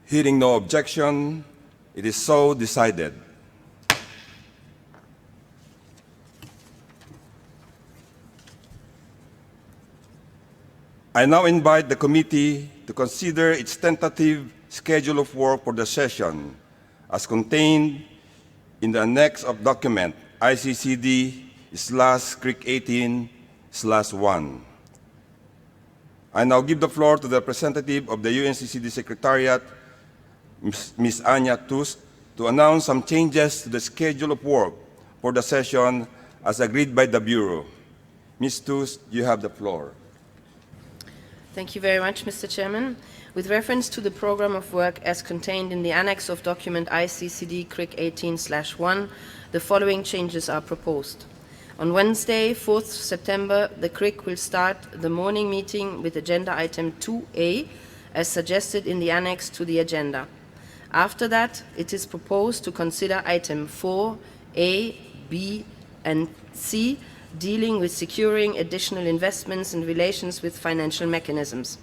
S1: Hearing no objection, it is so decided. I now invite the committee to consider its tentative schedule of work for the session as contained in the annex of document ICCD/CRIC 18/1. I now give the floor to the representative of the UNCCD Secretariat, Ms. Anya Tust, to announce some changes to the schedule of work for the session as agreed by the Bureau. Ms. Tust, you have the floor.
S10: Thank you very much, Mr. Chairman. With reference to the program of work as contained in the annex of document ICCD/CRIC 18/1, the following changes are proposed. On Wednesday, 4th September, the CRIC will start the morning meeting with agenda item 2A, as suggested in the annex to the agenda. After that, it is proposed to consider item 4A, B, and C, dealing with securing additional investments in relations with financial mechanisms.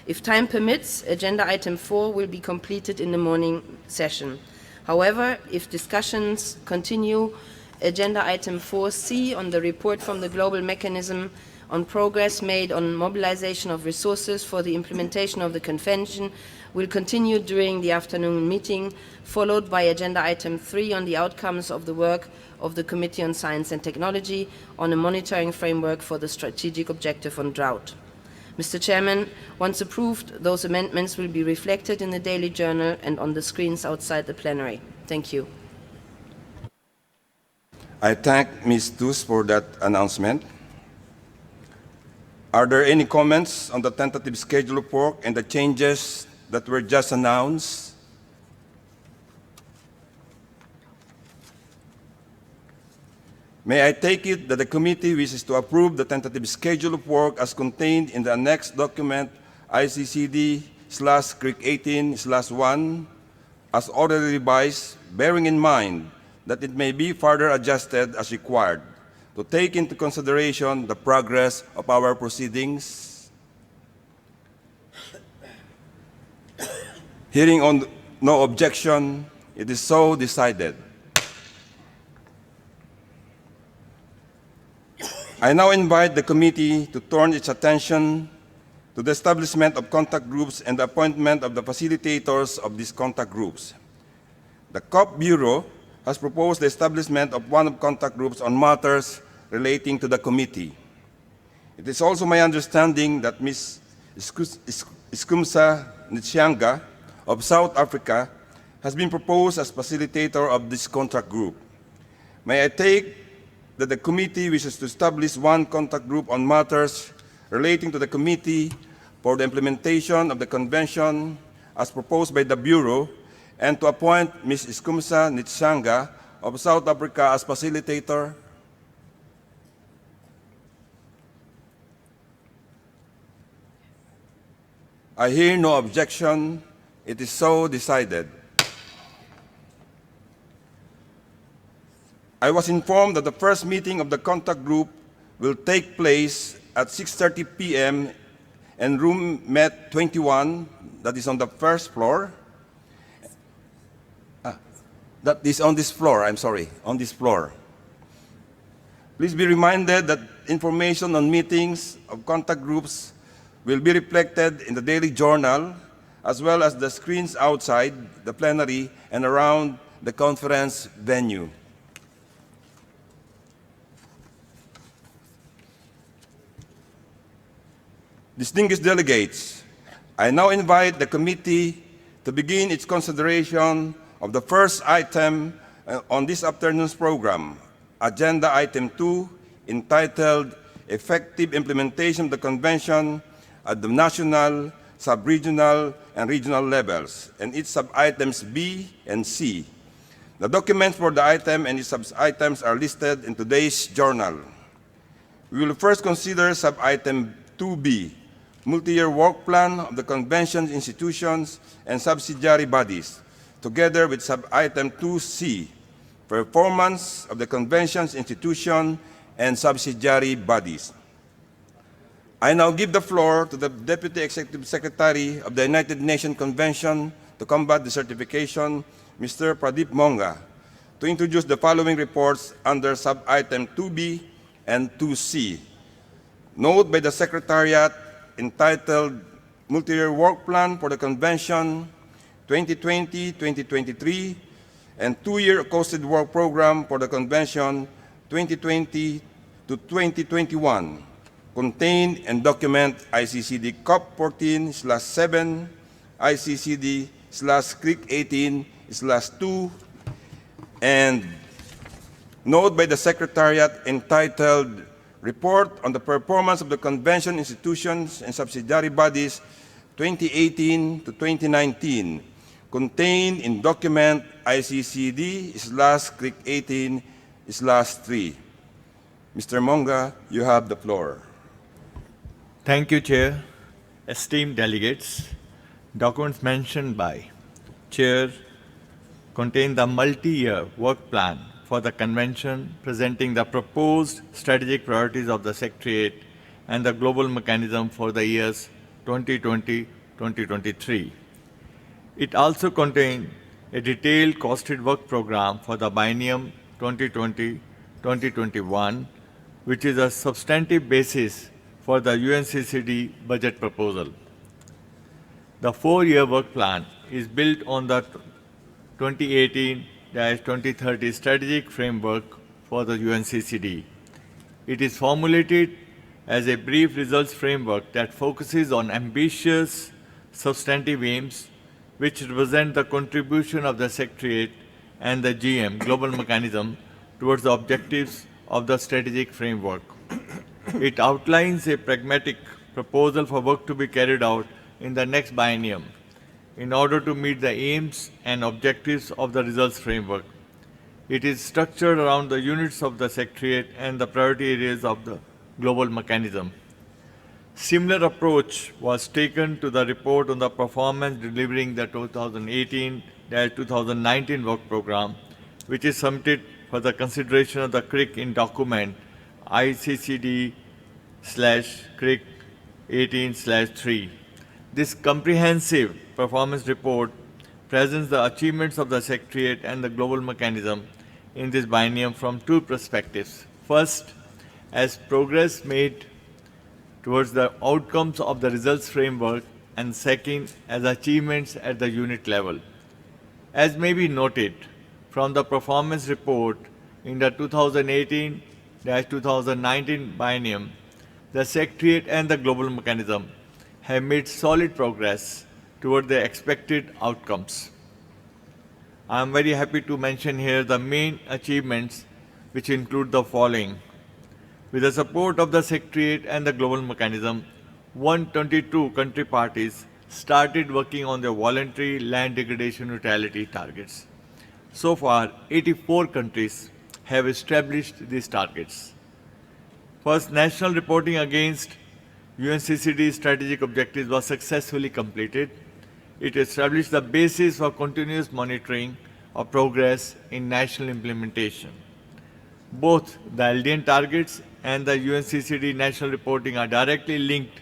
S10: If time permits, agenda item 4 will be completed in the morning session. However, if discussions continue, agenda item 4C on the report from the Global Mechanism on progress made on mobilization of resources for the implementation of the Convention will continue during the afternoon meeting, followed by agenda item 3 on the outcomes of the work of the Committee on Science and Technology on a monitoring framework for the strategic objective on drought. Mr. Chairman, once approved, those amendments will be reflected in the Daily Journal and on the screens outside the plenary. Thank you.
S1: I thank Ms. Tust for that announcement. Are there any comments on the tentative schedule of work and the changes that were just announced? May I take it that the committee wishes to approve the tentative schedule of work as contained in the annexed document ICCD/CRIC 18/1 as already revised, bearing in mind that it may be further adjusted as required to take into consideration the progress of our proceedings? Hearing on no objection, it is so decided. I now invite the committee to turn its attention to the establishment of contact groups and the appointment of the facilitators of these contact groups. The COP Bureau has proposed the establishment of one of contact groups on matters relating to the committee. It is also my understanding that Ms. Iskumsa Ntsianga of South Africa has been proposed as facilitator of this contact group. May I take that the committee wishes to establish one contact group on matters relating to the Committee for the Implementation of the Convention as proposed by the Bureau, and to appoint Ms. Iskumsa Ntsianga of South Africa as facilitator? I hear no objection. It is so decided. I was informed that the first meeting of the contact group will take place at 6:30 p.m. in room MET 21, that is on the first floor. that is on this floor, on this floor. Please be reminded that information on meetings of contact groups will be reflected in the daily journal, as well as the screens outside the plenary and around the conference venue. Distinguished delegates, I now invite the committee to begin its consideration of the first item on this afternoon's program, Agenda Item 2, entitled Effective Implementation of the Convention at the National, Sub-Regional, and Regional levels, and its sub-items B and C. The documents for the item and its sub-items are listed in today's journal. We will first consider sub-item 2B, Multi-Year Work Plan of the Convention's institutions and subsidiary bodies, together with sub-item 2C, Performance of the Convention's institution and subsidiary bodies. I now give the floor to the Deputy Executive Secretary of the United Nations Convention to Combat Desertification, Mr. Pradeep Monga, to introduce the following reports under sub-item 2B and 2C. Note by the Secretariat entitled Multi-Year Work Plan for the Convention 2020-2023 and 2-year Coastal Work Program for the Convention 2020 to 2021, contained in document ICCD-COP14/7, ICCD/CRIC18/2, and note by the Secretariat entitled Report on the Performance of the Convention Institutions and Subsidiary Bodies 2018 to 2019, contained in document ICCD/CRIC18/3. Mr. Monga, you have the floor.
S11: Thank you, Chair. Esteemed delegates, documents mentioned by Chair contain the multi-year work plan for the Convention, presenting the proposed strategic priorities of the Secretariat and the global mechanism for the years 2020-2023. It also contains a detailed costed work program for the biennium 2020-2021, which is a substantive basis for the UNCCD budget proposal. The 4-year work plan is built on the 2018-2030 strategic framework for the UNCCD. It is formulated as a brief results framework that focuses on ambitious, substantive aims which represent the contribution of the Secretariat and the GM, Global Mechanism, towards the objectives of the strategic framework. It outlines a pragmatic proposal for work to be carried out in the next biennium in order to meet the aims and objectives of the results framework. It is structured around the units of the Secretariat and the priority areas of the global mechanism. Similar approach was taken to the report on the performance delivering the 2018-2019 work program, which is submitted for the consideration of the CRIC in document ICCD/CRIC18/3. This comprehensive performance report presents the achievements of the Secretariat and the global mechanism in this biennium from two perspectives. First, as progress made towards the outcomes of the results framework, and second, as achievements at the unit level. As may be noted from the performance report in the 2018-2019 biennium, the Secretariat and the global mechanism have made solid progress toward the expected outcomes. I am very happy to mention here the main achievements, which include the following. With the support of the Secretariat and the global mechanism, 122 country parties started working on their voluntary land degradation neutrality targets. So far, 84 countries have established these targets. First, national reporting against UNCCD strategic objectives was successfully completed. It established the basis for continuous monitoring of progress in national implementation. Both the LDN targets and the UNCCD national reporting are directly linked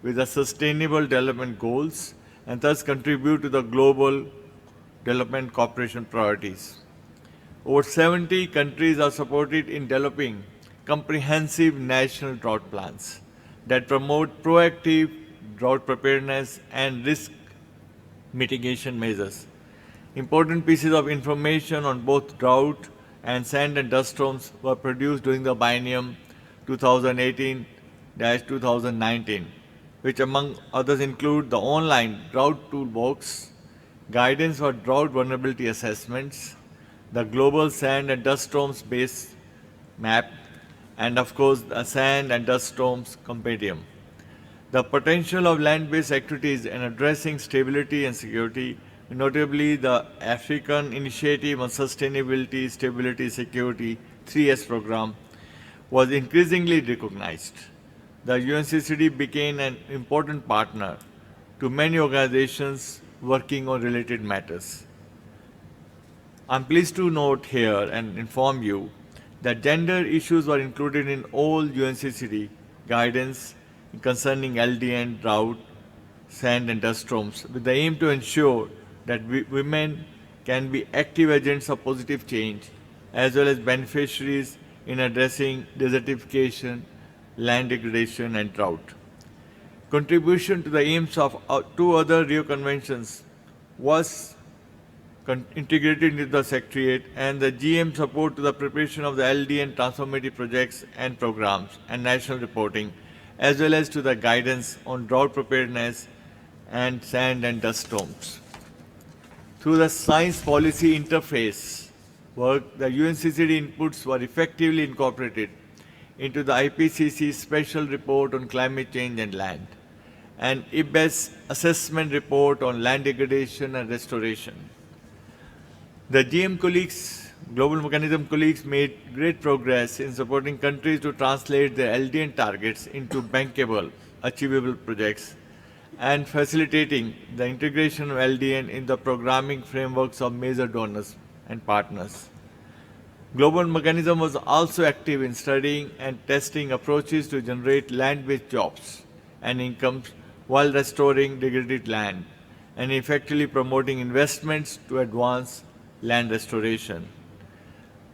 S11: with the Sustainable Development Goals and thus contribute to the global development cooperation priorities. Over 70 countries are supported in developing comprehensive national drought plans that promote proactive drought preparedness and risk mitigation measures. Important pieces of information on both drought and sand and dust storms were produced during the biennium 2018-2019, which among others include the online drought toolbox, guidance for drought vulnerability assessments, the global sand and dust storms base map, and of course the sand and dust storms compendium. The potential of land-based activities in addressing stability and security, notably the African Initiative on Sustainability, Stability, Security 3S program, was increasingly recognized. The UNCCD became an important partner to many organizations working on related matters. I'm pleased to note here and inform you that gender issues were included in all UNCCD guidance concerning LDN, drought, sand and dust storms, with the aim to ensure that women can be active agents of positive change as well as beneficiaries in addressing desertification, land degradation and drought. Contribution to the aims of two other Rio Conventions was integrated into the Secretariat, and the GM support to the preparation of the LDN transformative projects and programs and national reporting, as well as to the guidance on drought preparedness and sand and dust storms. Through the science policy interface work, the UNCCD inputs were effectively incorporated into the IPCC Special Report on Climate Change and Land, and IBES Assessment Report on Land Degradation and Restoration. The GM colleagues, Global Mechanism colleagues, made great progress in supporting countries to translate their LDN targets into bankable, achievable projects and facilitating the integration of LDN in the programming frameworks of major donors and partners. Global Mechanism was also active in studying and testing approaches to generate land-based jobs and incomes while restoring degraded land and effectively promoting investments to advance land restoration.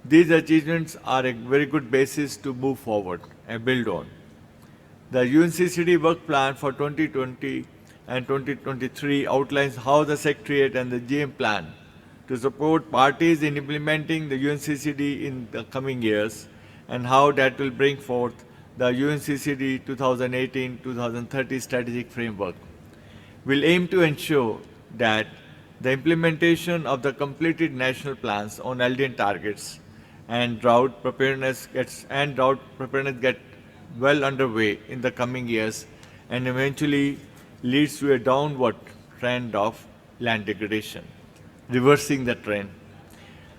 S11: These achievements are a very good basis to move forward and build on. The UNCCD work plan for 2020 and 2023 outlines how the Secretariat and the GM plan to support parties in implementing the UNCCD in the coming years and how that will bring forth the UNCCD 2018-2030 strategic framework. We'll aim to ensure that the implementation of the completed national plans on LDN targets and drought preparedness get well underway in the coming years and eventually leads to a downward trend of land degradation, reversing the trend.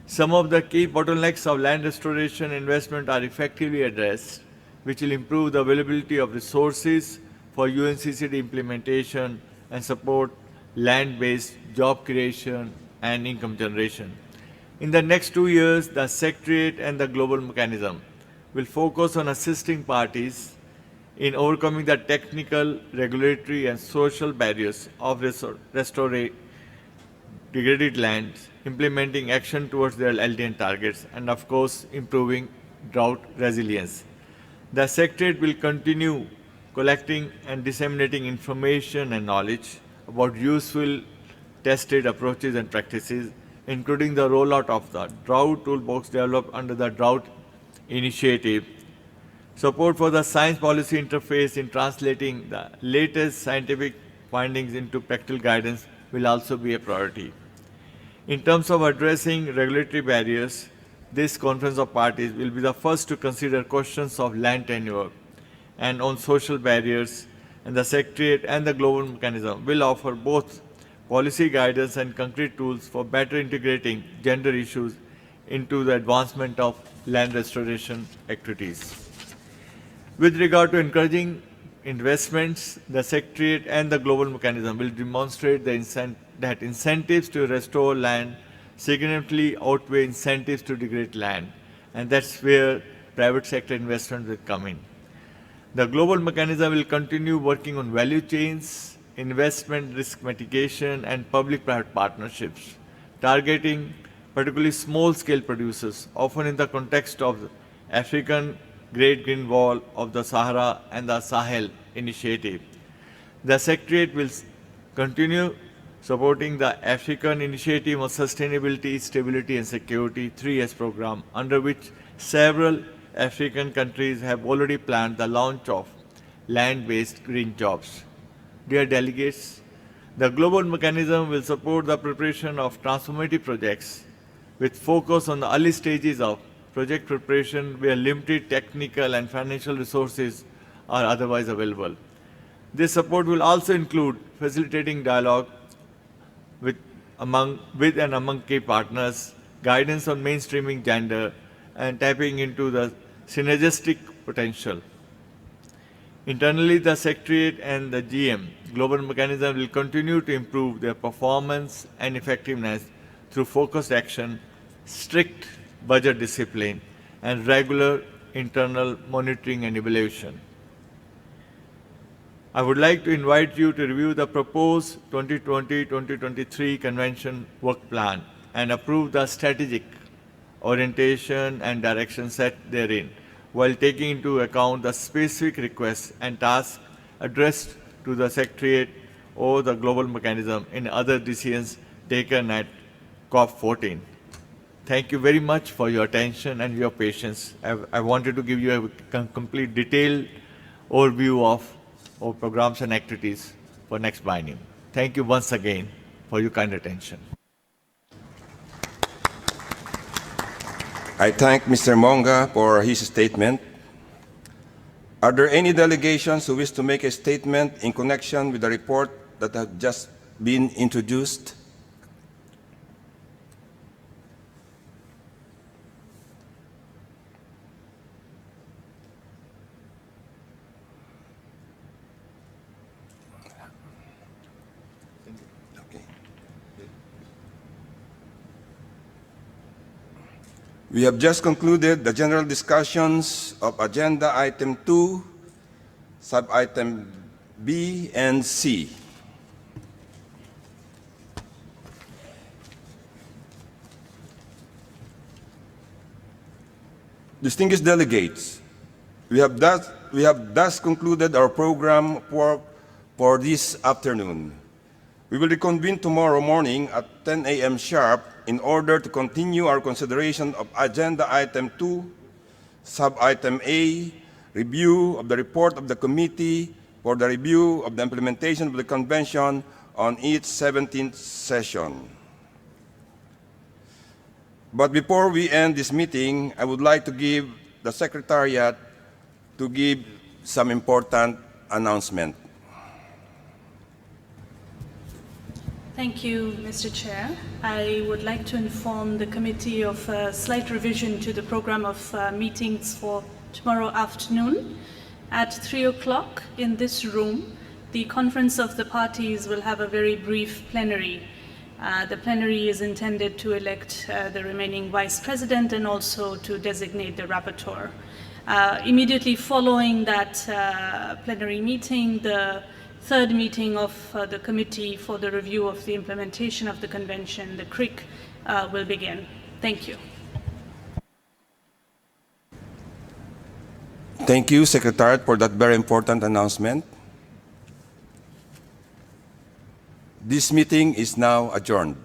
S11: Some of the key bottlenecks of land restoration investment are effectively addressed, which will improve the availability of resources for UNCCD implementation and support land-based job creation and income generation. In the next 2 years, the Secretariat and the Global Mechanism will focus on assisting parties in overcoming the technical, regulatory, and social barriers of restoring degraded lands, implementing action towards their LDN targets, and of course, improving drought resilience. The Secretariat will continue collecting and disseminating information and knowledge about useful tested approaches and practices, including the rollout of the drought toolbox developed under the drought initiative. Support for the science policy interface in translating the latest scientific findings into practical guidance will also be a priority. In terms of addressing regulatory barriers, this conference of parties will be the first to consider questions of land tenure and on social barriers, and the Secretariat and the Global Mechanism will offer both policy guidance and concrete tools for better integrating gender issues into the advancement of land restoration activities. With regard to encouraging investments, the Secretariat and the Global Mechanism will demonstrate that incentives to restore land significantly outweigh incentives to degrade land, and that's where private sector investment will come in. The Global Mechanism will continue working on value chains, investment risk mitigation, and public-private partnerships, targeting particularly small-scale producers, often in the context of the African Great Green Wall of the Sahara and the Sahel initiative. The Secretariat will continue supporting the African Initiative on Sustainability, Stability and Security 3S program, under which several African countries have already planned the launch of land-based green jobs. Dear delegates, the global mechanism will support the preparation of transformative projects with focus on the early stages of project preparation where limited technical and financial resources are otherwise available. This support will also include facilitating dialogue with and among key partners, guidance on mainstreaming gender, and tapping into the synergistic potential. Internally, the Secretariat and the GM Global Mechanism will continue to improve their performance and effectiveness through focused action, strict budget discipline, and regular internal monitoring and evaluation. I would like to invite you to review the proposed 2020-2023 Convention work plan and approve the strategic orientation and direction set therein, while taking into account the specific requests and tasks addressed to the Secretariat or the global mechanism in other decisions taken at COP14. Thank you very much for your attention and your patience. I wanted to give you a complete detailed overview of our programs and activities for next biennium. Thank you once again for your kind attention.
S1: I thank Mr. Monga for his statement. Are there any delegations who wish to make a statement in connection with the report that has just been introduced? We have just concluded the general discussions of Agenda Item 2, Sub-Item B and C. Distinguished delegates, we have thus concluded our program for this afternoon. We will reconvene tomorrow morning at 10 a.m. sharp in order to continue our consideration of Agenda Item 2, Sub-Item A, review of the report of the Committee for the Review of the Implementation of the Convention on its 17th session. But before we end this meeting, I would like to give the Secretariat to give some important announcement.
S12: Thank you, Mr. Chair. I would like to inform the committee of a slight revision to the program of meetings for tomorrow afternoon. At 3 o'clock in this room, the Conference of the Parties will have a very brief plenary. The plenary is intended to elect the remaining Vice President and also to designate the rapporteur. Immediately following that plenary meeting, the third meeting of the Committee for the Review of the Implementation of the Convention, the CRIC, will begin. Thank you.
S1: Thank you, Secretariat, for that very important announcement. This meeting is now adjourned.